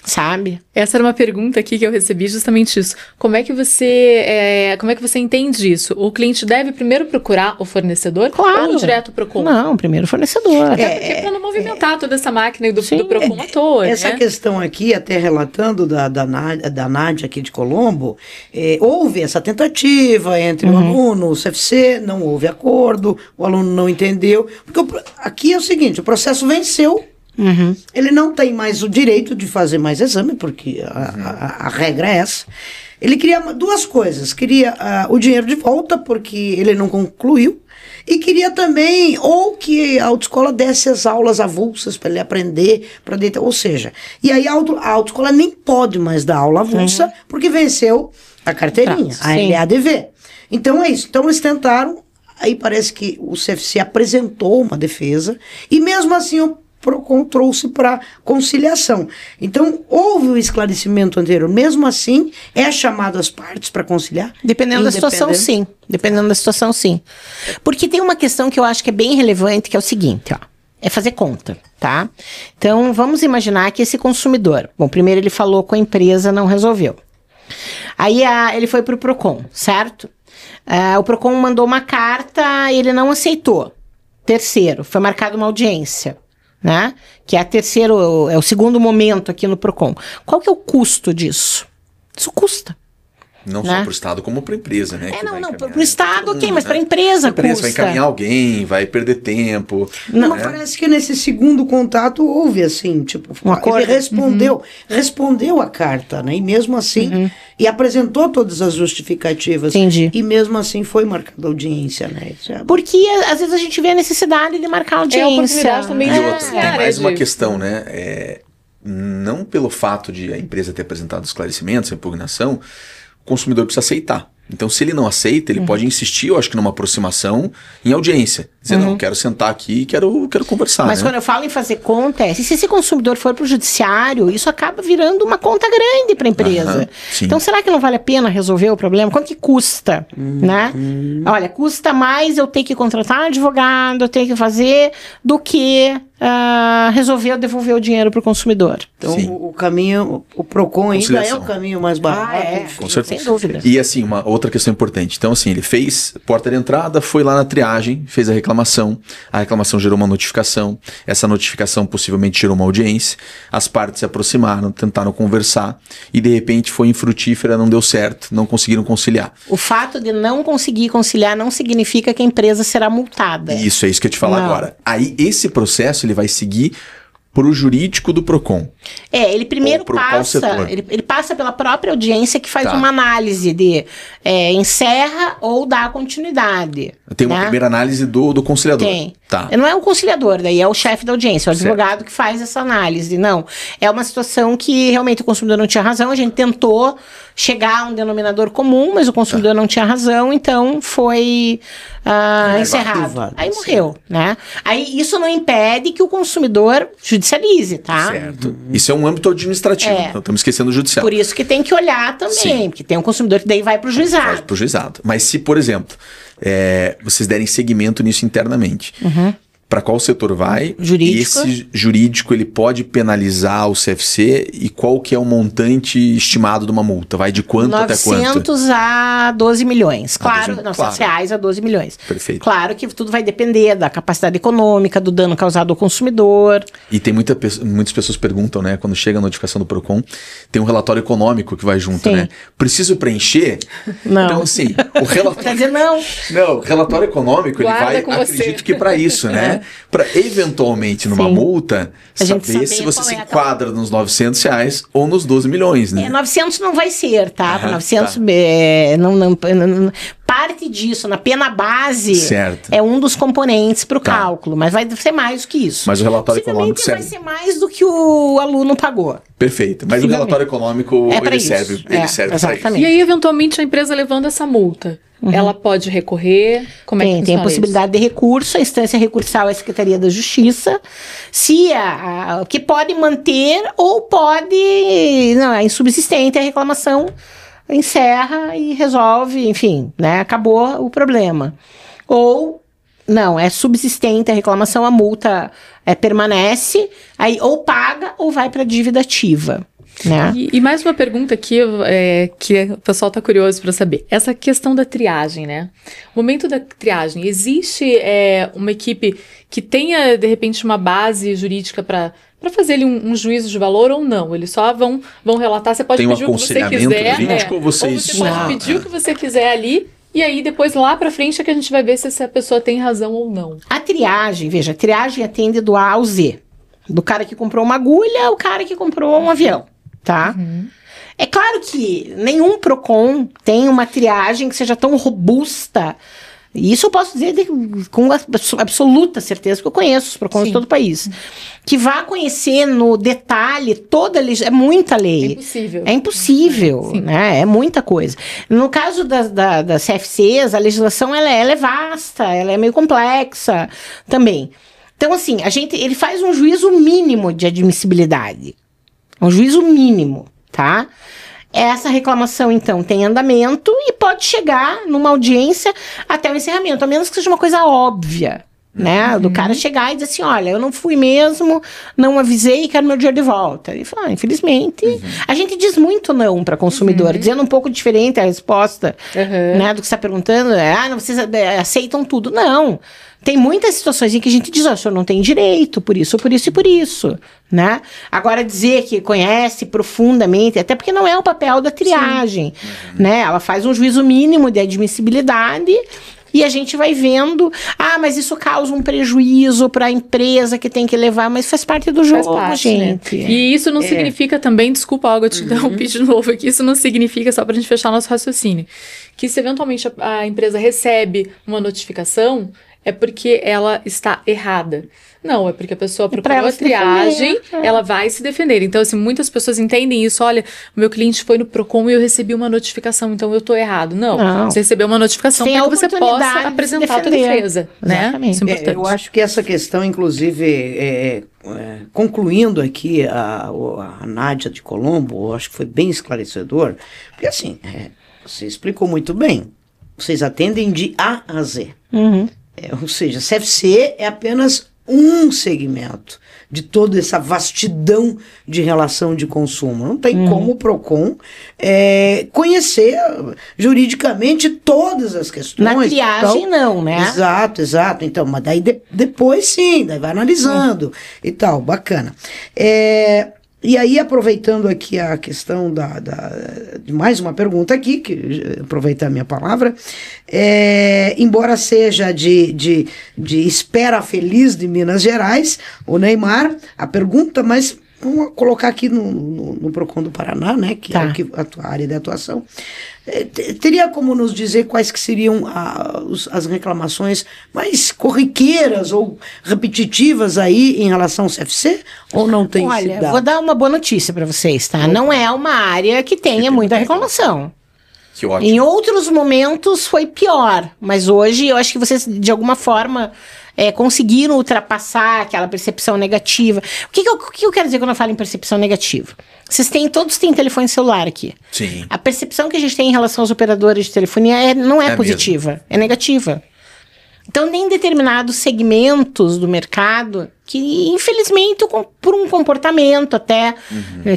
[SPEAKER 2] Sabe?
[SPEAKER 1] Essa era uma pergunta aqui que eu recebi, justamente isso. Como é que você entende isso? O cliente deve primeiro procurar o fornecedor ou direto pro PROCON?
[SPEAKER 2] Não, primeiro o fornecedor.
[SPEAKER 1] Até porque para não movimentar toda essa máquina do PROCON à toa.
[SPEAKER 3] Essa questão aqui, até relatando da Nádia aqui de Colombo, houve essa tentativa entre o aluno, o CFC, não houve acordo, o aluno não entendeu. Porque aqui é o seguinte: o processo venceu. Ele não tem mais o direito de fazer mais exame, porque a regra é essa. Ele queria duas coisas: queria o dinheiro de volta, porque ele não concluiu, e queria também, ou que a autoescola desse as aulas avulsas para ele aprender, para dentro, ou seja, e aí a autoescola nem pode mais dar aula avulsa, porque venceu a carteirinha, a LADV. Então é isso. Então eles tentaram, aí parece que o CFC apresentou uma defesa, e mesmo assim o PROCON trouxe para conciliação. Então, houve o esclarecimento anterior. Mesmo assim, é chamado as partes para conciliar?
[SPEAKER 2] Dependendo da situação, sim. Dependendo da situação, sim. Porque tem uma questão que eu acho que é bem relevante, que é o seguinte, ó. É fazer conta, tá? Então, vamos imaginar que esse consumidor... Bom, primeiro ele falou com a empresa, não resolveu. Aí ele foi para o PROCON, certo? O PROCON mandou uma carta, ele não aceitou. Terceiro, foi marcada uma audiência. Né? Que é o segundo momento aqui no PROCON. Qual que é o custo disso? Isso custa.
[SPEAKER 4] Não
[SPEAKER 2] né?
[SPEAKER 4] só para o Estado, como para a empresa, né?
[SPEAKER 2] Para o Estado, ok, mas para a empresa custa.
[SPEAKER 4] Vai encaminhar alguém, vai perder tempo.
[SPEAKER 3] Não, parece que nesse segundo contato houve, assim, tipo, ele respondeu a carta, né? E mesmo assim, e apresentou todas as justificativas.
[SPEAKER 2] Entendi.
[SPEAKER 3] E mesmo assim foi marcada audiência, né?
[SPEAKER 2] Porque às vezes a gente vê a necessidade de marcar audiência.
[SPEAKER 1] É a oportunidade também
[SPEAKER 4] E outra, tem mais uma questão, né? Não pelo fato de a empresa ter apresentado esclarecimentos, a impugnação, o consumidor precisa aceitar. Então, se ele não aceita, ele pode insistir, eu acho que numa aproximação em audiência. Dizer, não, quero sentar aqui e quero conversar.
[SPEAKER 2] Mas quando eu falo em fazer conta, se esse consumidor for para o judiciário, isso acaba virando uma conta grande para a empresa. Então, será que não vale a pena resolver o problema? Quanto que custa, né? Olha, custa mais eu ter que contratar um advogado, eu ter que fazer, do que resolver ou devolver o dinheiro para o consumidor.
[SPEAKER 3] Então, o caminho, o PROCON ainda é o caminho mais barato.
[SPEAKER 4] Com certeza.
[SPEAKER 2] Sem dúvida.
[SPEAKER 4] E assim, uma outra questão importante. Então, assim, ele fez porta de entrada, foi lá na triagem, fez a reclamação gerou uma notificação, essa notificação possivelmente gerou uma audiência, as partes se aproximaram, tentaram conversar e de repente foi infrutífera, não deu certo, não conseguiram conciliar.
[SPEAKER 2] O fato de não conseguir conciliar não significa que a empresa será multada.
[SPEAKER 4] Isso, é isso que eu ia te falar agora. Aí esse processo ele vai seguir para o jurídico do PROCON.
[SPEAKER 2] Ele primeiro passa, ele passa pela própria audiência que faz uma análise de encerra ou dá continuidade.
[SPEAKER 4] Tem uma primeira análise do conciliador.
[SPEAKER 2] Tem. Não é o conciliador, daí é o chefe da audiência, o advogado que faz essa análise. Não, é uma situação que realmente o consumidor não tinha razão, a gente tentou chegar a um denominador comum, mas o consumidor não tinha razão, então foi encerrado. Aí morreu, né? Aí isso não impede que o consumidor judicialize, tá?
[SPEAKER 4] Certo. Isso é um âmbito administrativo, então estamos esquecendo o judicial.
[SPEAKER 2] Por isso que tem que olhar também, porque tem um consumidor que daí vai pro juizado.
[SPEAKER 4] Vai pro juizado. Mas se, por exemplo, vocês derem seguimento nisso internamente, para qual setor vai?
[SPEAKER 2] Jurídico.
[SPEAKER 4] Esse jurídico ele pode penalizar o CFC e qual que é o montante estimado de uma multa? Vai de quanto até quanto?
[SPEAKER 2] 900 a 12 milhões. Claro, 900 reais a 12 milhões.
[SPEAKER 4] Perfeito.
[SPEAKER 2] Claro que tudo vai depender da capacidade econômica, do dano causado ao consumidor.
[SPEAKER 4] E tem muitas pessoas perguntam, né? Quando chega a notificação do PROCON, tem um relatório econômico que vai junto, né? Preciso preencher?
[SPEAKER 2] Não.
[SPEAKER 4] Então, assim, o relatório...
[SPEAKER 2] Quer dizer, não.
[SPEAKER 4] Não, o relatório econômico, ele vai, acredito que para isso, né? Para eventualmente numa multa, saber se você se enquadra nos 900 reais ou nos 12 milhões, né?
[SPEAKER 2] 900 não vai ser, tá? 900 parte disso, na pena base, é um dos componentes para o cálculo, mas vai ser mais do que isso.
[SPEAKER 4] Mas o relatório econômico serve.
[SPEAKER 2] Vai ser mais do que o aluno pagou.
[SPEAKER 4] Perfeito, mas o relatório econômico ele serve para isso.
[SPEAKER 1] E aí, eventualmente, a empresa levando essa multa, ela pode recorrer? Como
[SPEAKER 2] tem a possibilidade de recurso, a instância recursal é a Secretaria da Justiça, que pode manter ou pode, não, é insubsistente a reclamação, encerra e resolve, enfim, né, acabou o problema. Ou, não, é subsistente a reclamação, a multa permanece, aí ou paga ou vai para dívida ativa. Né?
[SPEAKER 1] E mais uma pergunta aqui que o pessoal está curioso para saber. Essa questão da triagem, né? O momento da triagem, existe uma equipe que tenha, de repente, uma base jurídica para fazer ali um juízo de valor ou não? Eles só vão relatar, você pode pedir o que você quiser.
[SPEAKER 4] Jurídico, ou você
[SPEAKER 1] pode pedir o que você quiser ali. E aí, depois, lá pra frente, é que a gente vai ver se essa pessoa tem razão ou não.
[SPEAKER 2] A triagem, veja, a triagem atende do A ao Z. Do cara que comprou uma agulha ao cara que comprou um avião, tá? É claro que nenhum PROCON tem uma triagem que seja tão robusta. E isso eu posso dizer com absoluta certeza, porque eu conheço os PROCONs de todo o país. Que vá conhecer no detalhe toda a legislação. É muita lei.
[SPEAKER 1] É impossível.
[SPEAKER 2] É impossível, né? É muita coisa. No caso das CFCs, a legislação ela é vasta, ela é meio complexa também. Então, assim, ele faz um juízo mínimo de admissibilidade. Um juízo mínimo, tá? Essa reclamação, então, tem andamento e pode chegar numa audiência até o encerramento, a menos que seja uma coisa óbvia, né? Do cara chegar e dizer assim, olha, eu não fui mesmo, não avisei e quero meu dinheiro de volta. E fala, infelizmente, a gente diz muito não para consumidor, dizendo um pouco diferente a resposta, né, do que você está perguntando, não, vocês aceitam tudo. Não. Tem muitas situações em que a gente diz, o senhor não tem direito, por isso, por isso e por isso, né? Agora, dizer que conhece profundamente, até porque não é o papel da triagem, né? Ela faz um juízo mínimo de admissibilidade e a gente vai vendo, mas isso causa um prejuízo para a empresa que tem que levar, mas faz parte do jogo, gente.
[SPEAKER 1] Né? E isso não significa também, desculpa, Olga, eu te interrompi de novo aqui, isso não significa, só para a gente fechar nosso raciocínio, que se eventualmente a empresa recebe uma notificação, é porque ela está errada. Não, é porque a pessoa procurou a triagem, ela vai se defender. Então, assim, muitas pessoas entendem isso. Olha, o meu cliente foi no Procon e eu recebi uma notificação, então eu estou errado. Não, você recebeu uma notificação para que você possa apresentar a sua defesa. Né? Isso é importante.
[SPEAKER 3] Eu acho que essa questão, inclusive, concluindo aqui a Nádia de Colombo, eu acho que foi bem esclarecedor, porque assim, você explicou muito bem. Vocês atendem de A a Z. Ou seja, CFC é apenas um segmento de toda essa vastidão de relação de consumo. Não tem como o Procon conhecer juridicamente todas as questões.
[SPEAKER 2] Na triagem não, né?
[SPEAKER 3] Exato. Então, mas daí depois sim, daí vai analisando e tal, bacana. E aí, aproveitando aqui a questão de mais uma pergunta aqui, que aproveitar a minha palavra, embora seja de Espera Feliz de Minas Gerais, o Neymar, a pergunta, mas vamos colocar aqui no Procon do Paraná, né, que é a área de atuação. Teria como nos dizer quais que seriam as reclamações mais corriqueiras ou repetitivas aí em relação ao CFC? Ou não tem?
[SPEAKER 2] Olha, vou dar uma boa notícia para vocês, tá? Não é uma área que tenha muita reclamação.
[SPEAKER 4] Que ótimo.
[SPEAKER 2] Em outros momentos foi pior, mas hoje eu acho que vocês, de alguma forma, conseguiram ultrapassar aquela percepção negativa. O que eu quero dizer quando eu falo em percepção negativa? Todos têm telefone celular aqui.
[SPEAKER 4] Sim.
[SPEAKER 2] A percepção que a gente tem em relação aos operadores de telefonia não é positiva, mesmo. É negativa. Então, tem determinados segmentos do mercado que, infelizmente, por um comportamento até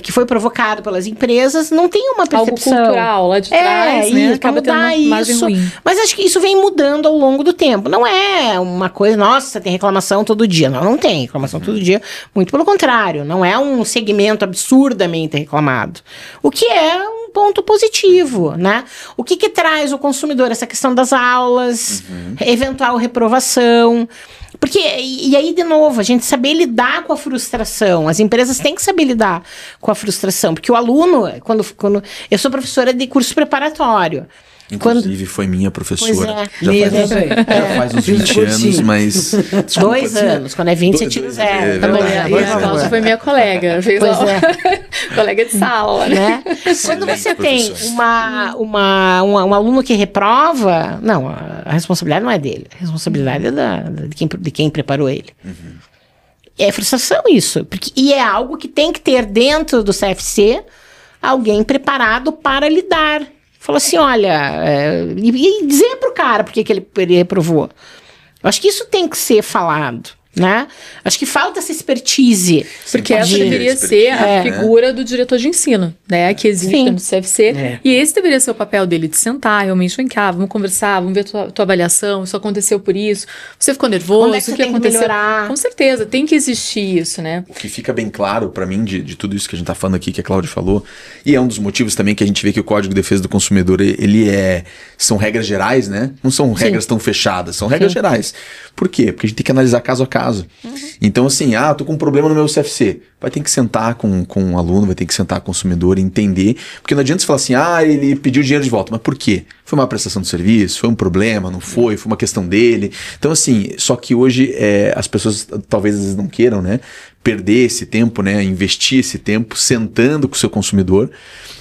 [SPEAKER 2] que foi provocado pelas empresas, não tem uma percepção.
[SPEAKER 1] Algo cultural lá de trás, né? Acaba tendo uma imagem ruim.
[SPEAKER 2] Mas acho que isso vem mudando ao longo do tempo. Não é uma coisa, nossa, tem reclamação todo dia. Não tem reclamação todo dia. Muito pelo contrário. Não é um segmento absurdamente reclamado. O que é um ponto positivo, né? O que traz o consumidor? Essa questão das aulas, eventual reprovação. Porque, e aí, de novo, a gente saber lidar com a frustração. As empresas têm que saber lidar com a frustração. Porque o aluno, quando eu sou professora de curso preparatório.
[SPEAKER 4] Inclusive, foi minha professora.
[SPEAKER 2] Já
[SPEAKER 4] faz uns 20 anos, mas...
[SPEAKER 2] Desculpa, 2 anos. Quando é 20, você tira 0.
[SPEAKER 1] A Cláudia foi minha colega. Colega de sala, né?
[SPEAKER 2] Quando você tem um aluno que reprova, não, a responsabilidade não é dele. A responsabilidade é de quem preparou ele. É frustração isso. E é algo que tem que ter dentro do CFC alguém preparado para lidar. Falou assim, olha, e dizer pro cara por que ele reprovou. Eu acho que isso tem que ser falado, né? Acho que falta essa expertise.
[SPEAKER 1] Porque essa deveria ser a figura do diretor de ensino, né? Que existe no CFC. E esse deveria ser o papel dele, de sentar, realmente, vem cá, vamos conversar, vamos ver tua avaliação, isso aconteceu por isso, você ficou nervoso,
[SPEAKER 2] o que aconteceu?
[SPEAKER 1] Com certeza, tem que existir isso, né?
[SPEAKER 4] O que fica bem claro pra mim de tudo isso que a gente tá falando aqui, que a Cláudia falou, e é um dos motivos também que a gente vê que o Código de Defesa do Consumidor, são regras gerais, né? Não são regras tão fechadas, são regras gerais. Por quê? Porque a gente tem que analisar caso a caso. Então, assim, tô com um problema no meu CFC. Vai ter que sentar com o aluno, vai ter que sentar com o consumidor e entender. Porque não adianta você falar assim, ele pediu dinheiro de volta. Mas por quê? Foi uma prestação de serviço? Foi um problema? Não foi? Foi uma questão dele? Então, assim, só que hoje as pessoas talvez às vezes não queiram, né? Perder esse tempo, né? Investir esse tempo sentando com o seu consumidor,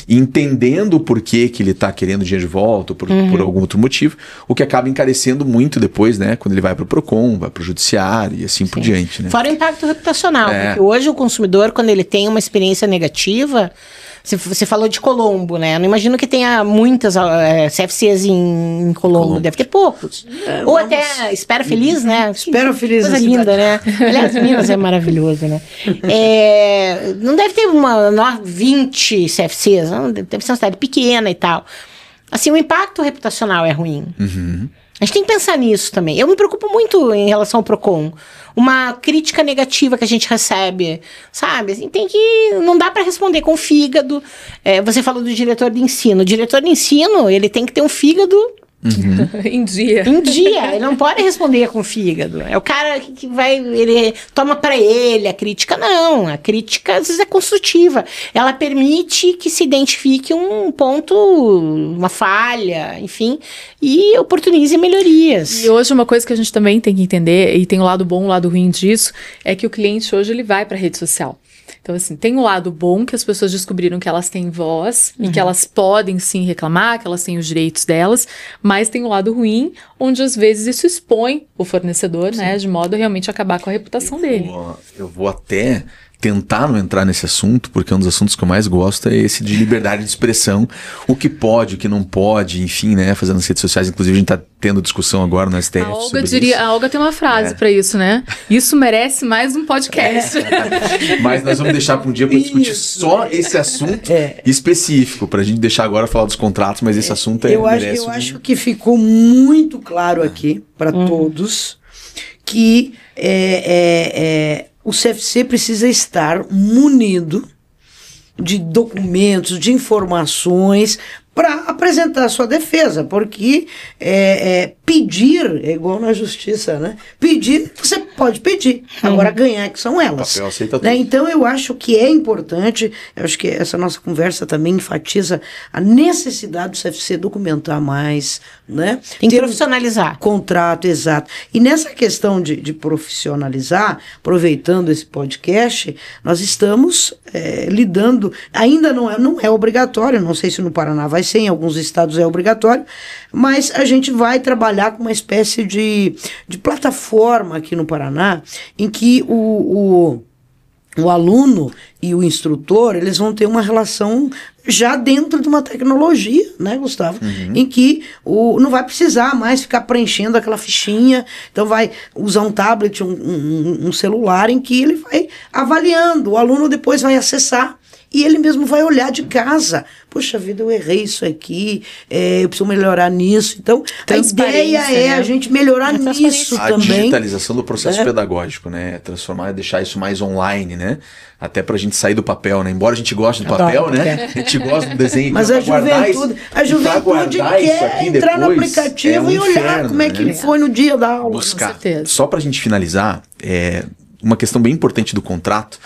[SPEAKER 4] entendendo o porquê que ele está querendo dinheiro de volta, por algum outro motivo, o que acaba encarecendo muito depois, né? Quando ele vai para o Procon, vai para o judiciário e assim por diante, né?
[SPEAKER 2] Fora o impacto reputacional, porque hoje o consumidor, quando ele tem uma experiência negativa, Você falou de Colombo, né? Eu não imagino que tenha muitas CFCs em Colombo. Deve ter poucos. Ou até Espera Feliz, né?
[SPEAKER 3] Espera Feliz.
[SPEAKER 2] Coisa linda, né? Aliás, Minas é maravilhoso, né? Não deve ter 20 CFCs, não? Deve ser uma cidade pequena e tal. Assim, o impacto reputacional é ruim. A gente tem que pensar nisso também. Eu me preocupo muito em relação ao PROCON. Uma crítica negativa que a gente recebe, sabe? Assim, não dá para responder com fígado. Você falou do diretor de ensino. O diretor de ensino, ele tem que ter um fígado...
[SPEAKER 1] Em dia.
[SPEAKER 2] Ele não pode responder com fígado. É o cara que vai, ele toma pra ele a crítica. Não, a crítica às vezes é construtiva. Ela permite que se identifique um ponto, uma falha, enfim, e oportunize melhorias.
[SPEAKER 1] E hoje uma coisa que a gente também tem que entender, e tem o lado bom e o lado ruim disso, é que o cliente hoje ele vai pra rede social. Então, assim, tem o lado bom que as pessoas descobriram que elas têm voz e que elas podem sim reclamar, que elas têm os direitos delas, mas tem o lado ruim, onde às vezes isso expõe o fornecedor, né, de modo a realmente acabar com a reputação dele.
[SPEAKER 4] Eu vou até tentar não entrar nesse assunto, porque um dos assuntos que eu mais gosto é esse de liberdade de expressão, o que pode, o que não pode, enfim, né, fazendo nas redes sociais. Inclusive a gente tá tendo discussão agora no STF
[SPEAKER 1] A Olga tem uma frase para isso, né? Isso merece mais um podcast.
[SPEAKER 4] Mas nós vamos deixar para um dia para discutir só esse assunto específico, para a gente deixar agora falar dos contratos, mas esse assunto
[SPEAKER 3] eu acho que ficou muito claro aqui para todos que o CFC precisa estar munido de documentos, de informações para apresentar a sua defesa, porque pedir é igual na justiça, né? Pedir, você pode pedir, agora ganhar que são elas.
[SPEAKER 4] O papel aceita tudo.
[SPEAKER 3] Né? Então eu acho que é importante, eu acho que essa nossa conversa também enfatiza a necessidade do CFC documentar mais, né?
[SPEAKER 2] Tem que profissionalizar.
[SPEAKER 3] Contrato, exato. E nessa questão de profissionalizar, aproveitando esse podcast, nós estamos lidando, ainda não é obrigatório, não sei se no Paraná vai ser, em alguns estados é obrigatório, mas a gente vai trabalhar com uma espécie de plataforma aqui no Paraná, em que o aluno e o instrutor, eles vão ter uma relação já dentro de uma tecnologia, né, Gustavo? Em que não vai precisar mais ficar preenchendo aquela fichinha, então vai usar um tablet, um celular, em que ele vai avaliando, o aluno depois vai acessar e ele mesmo vai olhar de casa. Poxa vida, eu errei isso aqui, eu preciso melhorar nisso. Então, a ideia é a gente melhorar nisso também.
[SPEAKER 4] A digitalização do processo pedagógico, né? Transformar, deixar isso mais online, né? Até pra gente sair do papel, né? Embora a gente goste do papel, né? A gente gosta do desenho.
[SPEAKER 3] Mas a juventude quer entrar no aplicativo e olhar como é que ele foi no dia da aula.
[SPEAKER 4] Buscar. Só pra gente finalizar, uma questão bem importante do contrato,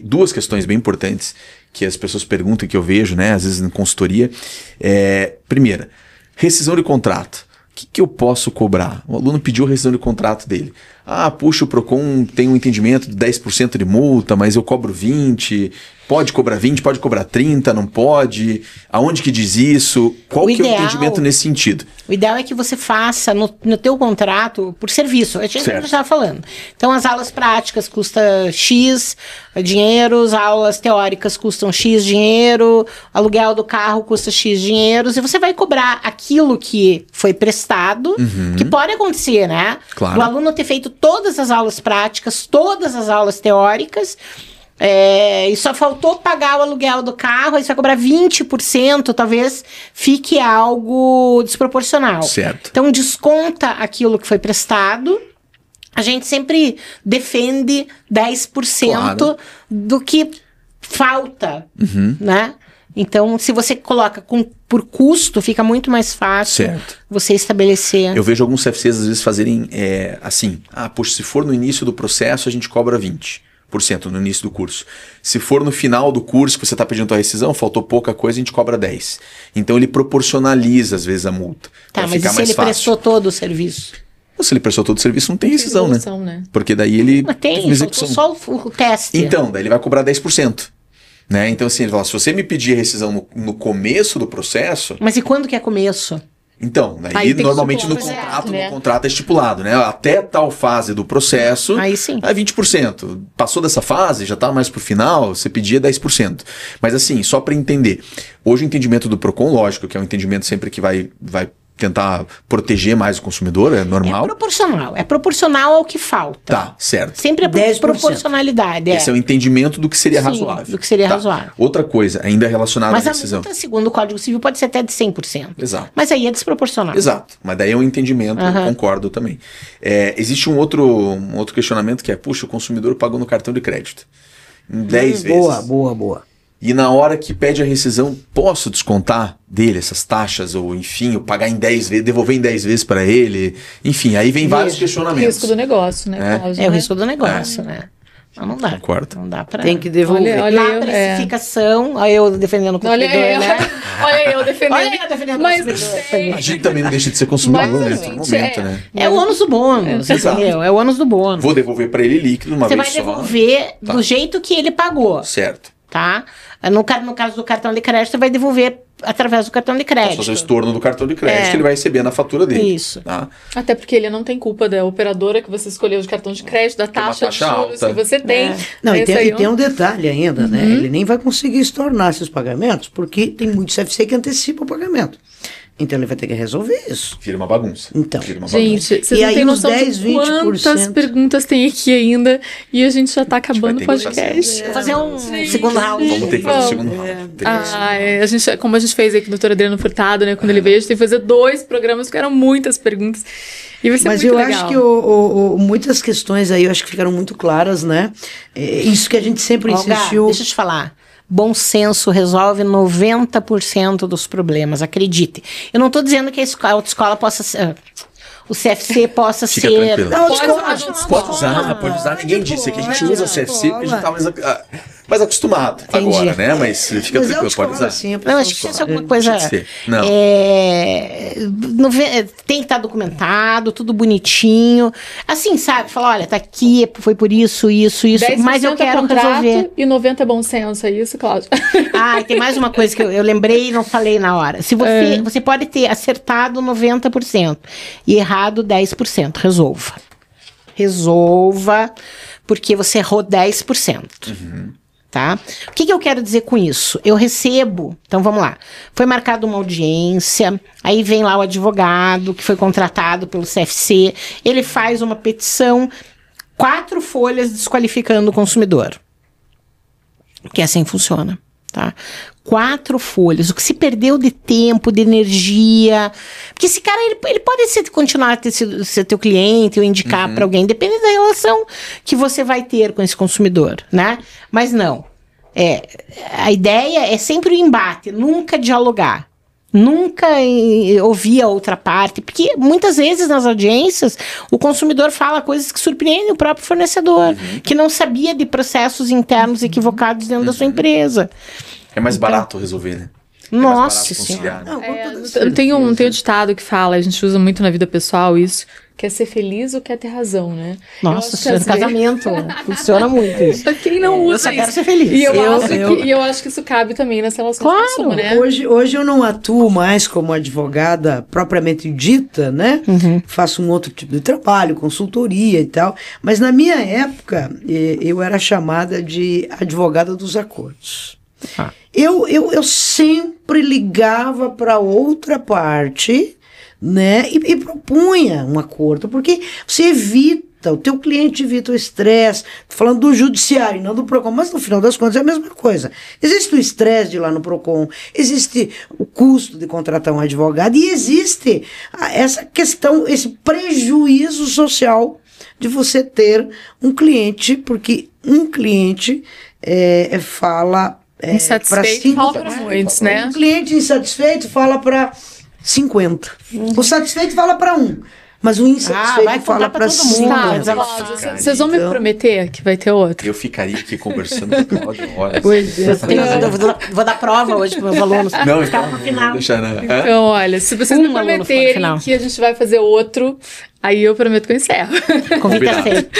[SPEAKER 4] duas questões bem importantes que as pessoas perguntam, que eu vejo, né, às vezes em consultoria. Primeira, rescisão de contrato. O que eu posso cobrar? O aluno pediu a rescisão de contrato dele. Puxa, o PROCON tem um entendimento de 10% de multa, mas eu cobro 20%. Pode cobrar 20%, pode cobrar 30%, não pode? Aonde que diz isso? Qual que é o entendimento nesse sentido?
[SPEAKER 2] O ideal é que você faça no teu contrato por serviço. A gente já estava falando. Então, as aulas práticas custam X dinheiro, as aulas teóricas custam X dinheiro, aluguel do carro custa X dinheiros, e você vai cobrar aquilo que foi prestado, que pode acontecer, né?
[SPEAKER 4] Claro.
[SPEAKER 2] O aluno ter feito todas as aulas práticas, todas as aulas teóricas, e só faltou pagar o aluguel do carro, aí você vai cobrar 20%, talvez fique algo desproporcional.
[SPEAKER 4] Certo.
[SPEAKER 2] Então, desconta aquilo que foi prestado. A gente sempre defende 10% do que falta, né? Então, se você coloca por custo, fica muito mais fácil você estabelecer.
[SPEAKER 4] Eu vejo alguns CFCs às vezes fazerem assim, poxa, se for no início do processo, a gente cobra 20% no início do curso. Se for no final do curso que você está pedindo a rescisão, faltou pouca coisa, a gente cobra 10%. Então ele proporcionaliza às vezes a multa.
[SPEAKER 2] Tá, mas e se ele prestou todo o serviço?
[SPEAKER 4] Se ele prestou todo o serviço, não tem rescisão, né? Porque daí ele...
[SPEAKER 2] Mas tem execução. Só o teste.
[SPEAKER 4] Então, daí ele vai cobrar 10%. Né? Então assim, ele fala, se você me pedir rescisão no começo do processo...
[SPEAKER 2] Mas e quando que é começo?
[SPEAKER 4] Então,
[SPEAKER 1] Aí
[SPEAKER 4] daí
[SPEAKER 1] tem que
[SPEAKER 4] normalmente no
[SPEAKER 1] supor,
[SPEAKER 4] contrato,
[SPEAKER 1] né?
[SPEAKER 4] no contrato é estipulado, né? Até tal fase do processo,
[SPEAKER 2] Aí sim.
[SPEAKER 4] é 20%. Passou dessa fase, já tá mais pro final, você pedia 10%. Mas assim, só para entender, hoje o entendimento do Procon, lógico, que é um entendimento sempre que vai tentar proteger mais o consumidor, é normal.
[SPEAKER 2] É proporcional ao que falta.
[SPEAKER 4] Tá, certo.
[SPEAKER 2] Sempre é
[SPEAKER 3] 10%.
[SPEAKER 2] proporcionalidade.
[SPEAKER 4] Esse é o entendimento do que seria
[SPEAKER 2] Sim,
[SPEAKER 4] razoável.
[SPEAKER 2] do que seria
[SPEAKER 4] Tá.
[SPEAKER 2] razoável.
[SPEAKER 4] Outra coisa, ainda relacionada
[SPEAKER 2] Mas
[SPEAKER 4] à
[SPEAKER 2] a
[SPEAKER 4] decisão.
[SPEAKER 2] multa, segundo o Código Civil, pode ser até de 100%.
[SPEAKER 4] Exato.
[SPEAKER 2] Mas aí é desproporcional.
[SPEAKER 4] Exato, mas daí é um entendimento, eu concordo também. Existe um outro questionamento que é, puxa, o consumidor pagou no cartão de crédito em 10 vezes.
[SPEAKER 3] Boa.
[SPEAKER 4] E na hora que pede a rescisão, posso descontar dele essas taxas, ou enfim, eu pagar em 10 vezes, devolver em 10 vezes para ele, enfim, aí vem vários questionamentos.
[SPEAKER 1] Risco do negócio, né, Cláudia?
[SPEAKER 2] É o risco do negócio, né? Mas não dá.
[SPEAKER 4] Concordo.
[SPEAKER 2] Não dá pra...
[SPEAKER 3] Tem que devolver.
[SPEAKER 1] Olha
[SPEAKER 2] Na
[SPEAKER 1] eu,
[SPEAKER 2] precificação, olha eu defendendo o
[SPEAKER 1] Olha
[SPEAKER 2] consumidor, né?
[SPEAKER 1] eu defendendo.
[SPEAKER 2] Olha eu defendendo o
[SPEAKER 1] Mas
[SPEAKER 2] consumidor.
[SPEAKER 1] não sei.
[SPEAKER 4] A gente também não deixa de ser consumidor
[SPEAKER 1] Mas a
[SPEAKER 4] nesse
[SPEAKER 1] gente
[SPEAKER 4] momento, né?
[SPEAKER 2] É o ônus do bônus,
[SPEAKER 4] Exato.
[SPEAKER 2] entendeu? É o ônus do bônus.
[SPEAKER 4] Vou devolver para ele líquido uma
[SPEAKER 2] Você
[SPEAKER 4] vez
[SPEAKER 2] vai
[SPEAKER 4] só.
[SPEAKER 2] devolver
[SPEAKER 4] Tá.
[SPEAKER 2] do jeito que ele pagou,
[SPEAKER 4] Certo.
[SPEAKER 2] tá? No caso do cartão de crédito, você vai devolver através do cartão de
[SPEAKER 4] Posso
[SPEAKER 2] crédito.
[SPEAKER 4] fazer o estorno do cartão de crédito, ele vai receber na fatura dele.
[SPEAKER 2] Isso.
[SPEAKER 4] Tá?
[SPEAKER 1] Até porque ele não tem culpa da operadora que você escolheu de cartão de crédito, da
[SPEAKER 4] é uma
[SPEAKER 1] taxa,
[SPEAKER 4] taxa
[SPEAKER 1] de juros
[SPEAKER 4] alta.
[SPEAKER 1] que você tem.
[SPEAKER 3] Não, e
[SPEAKER 1] Esse aí
[SPEAKER 3] tem um detalhe ainda, né? Ele nem vai conseguir estornar esses pagamentos, porque tem muito CFC que antecipa o pagamento. Então ele vai ter que resolver isso.
[SPEAKER 4] Vira uma bagunça.
[SPEAKER 3] Então.
[SPEAKER 4] Vira uma bagunça.
[SPEAKER 1] Gente, vocês
[SPEAKER 3] E
[SPEAKER 1] não
[SPEAKER 3] aí
[SPEAKER 1] têm
[SPEAKER 3] os
[SPEAKER 1] noção
[SPEAKER 3] 10,
[SPEAKER 1] de quantas
[SPEAKER 3] 20%.
[SPEAKER 1] perguntas tem aqui ainda e a gente já tá acabando o
[SPEAKER 4] ter que
[SPEAKER 1] podcast.
[SPEAKER 2] Vou fazer um segundo round.
[SPEAKER 4] Vamos ter que fazer o
[SPEAKER 1] Vamos.
[SPEAKER 4] segundo round. Tem que fazer o segundo round.
[SPEAKER 1] Como a gente fez aqui com o doutor Adriano Furtado, né? Quando ele veio, a gente tem que fazer 2 programas, porque eram muitas perguntas. E vai ser
[SPEAKER 3] Mas
[SPEAKER 1] muito
[SPEAKER 3] eu
[SPEAKER 1] legal.
[SPEAKER 3] acho que muitas questões aí eu acho que ficaram muito claras, né? Isso que a gente sempre
[SPEAKER 2] Olga,
[SPEAKER 3] insistiu.
[SPEAKER 2] deixa eu te falar. Bom senso resolve 90% dos problemas, acredite. Eu não estou dizendo que a autoescola possa ser... O CFC possa
[SPEAKER 4] Fica
[SPEAKER 2] ser...
[SPEAKER 4] tranquilo.
[SPEAKER 3] Não,
[SPEAKER 1] Pode
[SPEAKER 3] desculpa.
[SPEAKER 1] usar,
[SPEAKER 4] Pode usar. Ninguém disse que a gente usa o CFC porque a gente tá mais acostumado
[SPEAKER 2] Entendi.
[SPEAKER 4] agora, né? Mas fica
[SPEAKER 3] Mas
[SPEAKER 4] tranquilo, pode usar.
[SPEAKER 3] Assim,
[SPEAKER 2] Não, acho que isso é alguma coisa...
[SPEAKER 4] Deixa de ser. Não.
[SPEAKER 2] Tem que estar documentado, tudo bonitinho. Assim, sabe? Falar, olha, tá aqui, foi por isso,
[SPEAKER 1] 10%
[SPEAKER 2] mas eu
[SPEAKER 1] é
[SPEAKER 2] quero
[SPEAKER 1] contrato
[SPEAKER 2] resolver.
[SPEAKER 1] e 90% é bom senso, é isso, Cláudia?
[SPEAKER 2] Ah, e tem mais uma coisa que eu lembrei e não falei na hora. Se você pode ter acertado 90% e errado 10%, resolva, porque você errou 10%. Tá? O que eu quero dizer com isso? Eu recebo, então vamos lá, foi marcada uma audiência, aí vem lá o advogado que foi contratado pelo CFC, ele faz uma petição, 4 folhas desqualificando o consumidor. Que assim funciona, tá? 4 folhas, o que se perdeu de tempo, de energia, porque esse cara, ele pode continuar a ser teu cliente ou indicar para alguém, depende da relação que você vai ter com esse consumidor, né? Mas não, a ideia é sempre o embate, nunca dialogar. Nunca ouvir a outra parte, porque muitas vezes nas audiências o consumidor fala coisas que surpreendem o próprio fornecedor, que não sabia de processos internos equivocados dentro da sua empresa.
[SPEAKER 4] É mais barato resolver, né?
[SPEAKER 2] Nossa
[SPEAKER 4] Senhora.
[SPEAKER 2] Senhora.
[SPEAKER 1] Tem um ditado que fala, a gente usa muito na vida pessoal isso, quer ser feliz ou quer ter razão, né?
[SPEAKER 2] Nossa Senhora, casamento. Funciona muito isso.
[SPEAKER 1] Quem não usa
[SPEAKER 2] Eu só
[SPEAKER 1] isso?
[SPEAKER 2] quero ser feliz.
[SPEAKER 1] E eu acho que isso cabe também nas relações
[SPEAKER 2] Claro.
[SPEAKER 1] de consumo, né?
[SPEAKER 3] Hoje eu não atuo mais como advogada propriamente dita, né? Faço um outro tipo de trabalho, consultoria e tal. Mas na minha época, eu era chamada de advogada dos acordos. Eu sempre ligava para outra parte, né? E propunha um acordo, porque você evita, o teu cliente evita o estresse. Tô falando do judiciário, não do PROCON, mas no final das contas é a mesma coisa. Existe o estresse de ir lá no PROCON, existe o custo de contratar um advogado e existe essa questão, esse prejuízo social de você ter um cliente, porque um cliente fala...
[SPEAKER 1] Insatisfeito fala para muitos, né?
[SPEAKER 3] Um cliente insatisfeito fala para 50. O satisfeito fala para 1. Mas o insatisfeito
[SPEAKER 2] vai
[SPEAKER 3] fala
[SPEAKER 2] contar pra
[SPEAKER 3] para
[SPEAKER 2] todo mundo.
[SPEAKER 3] 5.
[SPEAKER 2] Vai
[SPEAKER 1] Tá, Cláudia, vocês vão me prometer que vai ter outro?
[SPEAKER 4] Eu ficaria aqui conversando com o Cláudio horas.
[SPEAKER 2] Vou dar prova hoje para meus alunos.
[SPEAKER 4] Não,
[SPEAKER 2] Ficar
[SPEAKER 4] então,
[SPEAKER 2] pro final.
[SPEAKER 4] não deixar nada.
[SPEAKER 1] Então, olha, se vocês
[SPEAKER 2] Um
[SPEAKER 1] me
[SPEAKER 2] aluno no
[SPEAKER 1] prometerem
[SPEAKER 2] final.
[SPEAKER 1] que a gente vai fazer outro, Aí eu prometo que eu encerro.
[SPEAKER 2] Convite aceito.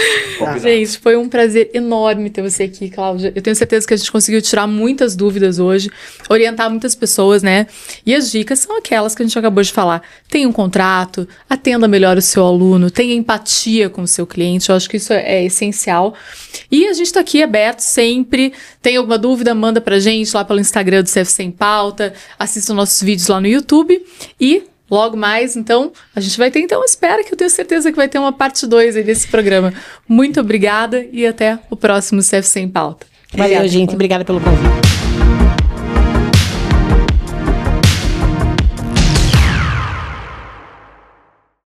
[SPEAKER 1] Gente, foi um prazer enorme ter você aqui, Cláudia. Eu tenho certeza que a gente conseguiu tirar muitas dúvidas hoje, orientar muitas pessoas, né? E as dicas são aquelas que a gente acabou de falar. Tenha um contrato, atenda melhor o seu aluno, tenha empatia com o seu cliente. Eu acho que isso é essencial. E a gente tá aqui aberto sempre. Tem alguma dúvida, manda pra gente lá pelo Instagram do CFC em Pauta. Assista nossos vídeos lá no YouTube. E logo mais, então, a gente vai ter, então, espera que eu tenho certeza que vai ter uma parte 2 aí desse programa. Muito obrigada e até o próximo CFC em Pauta.
[SPEAKER 2] Valeu, gente. Obrigada pelo convite.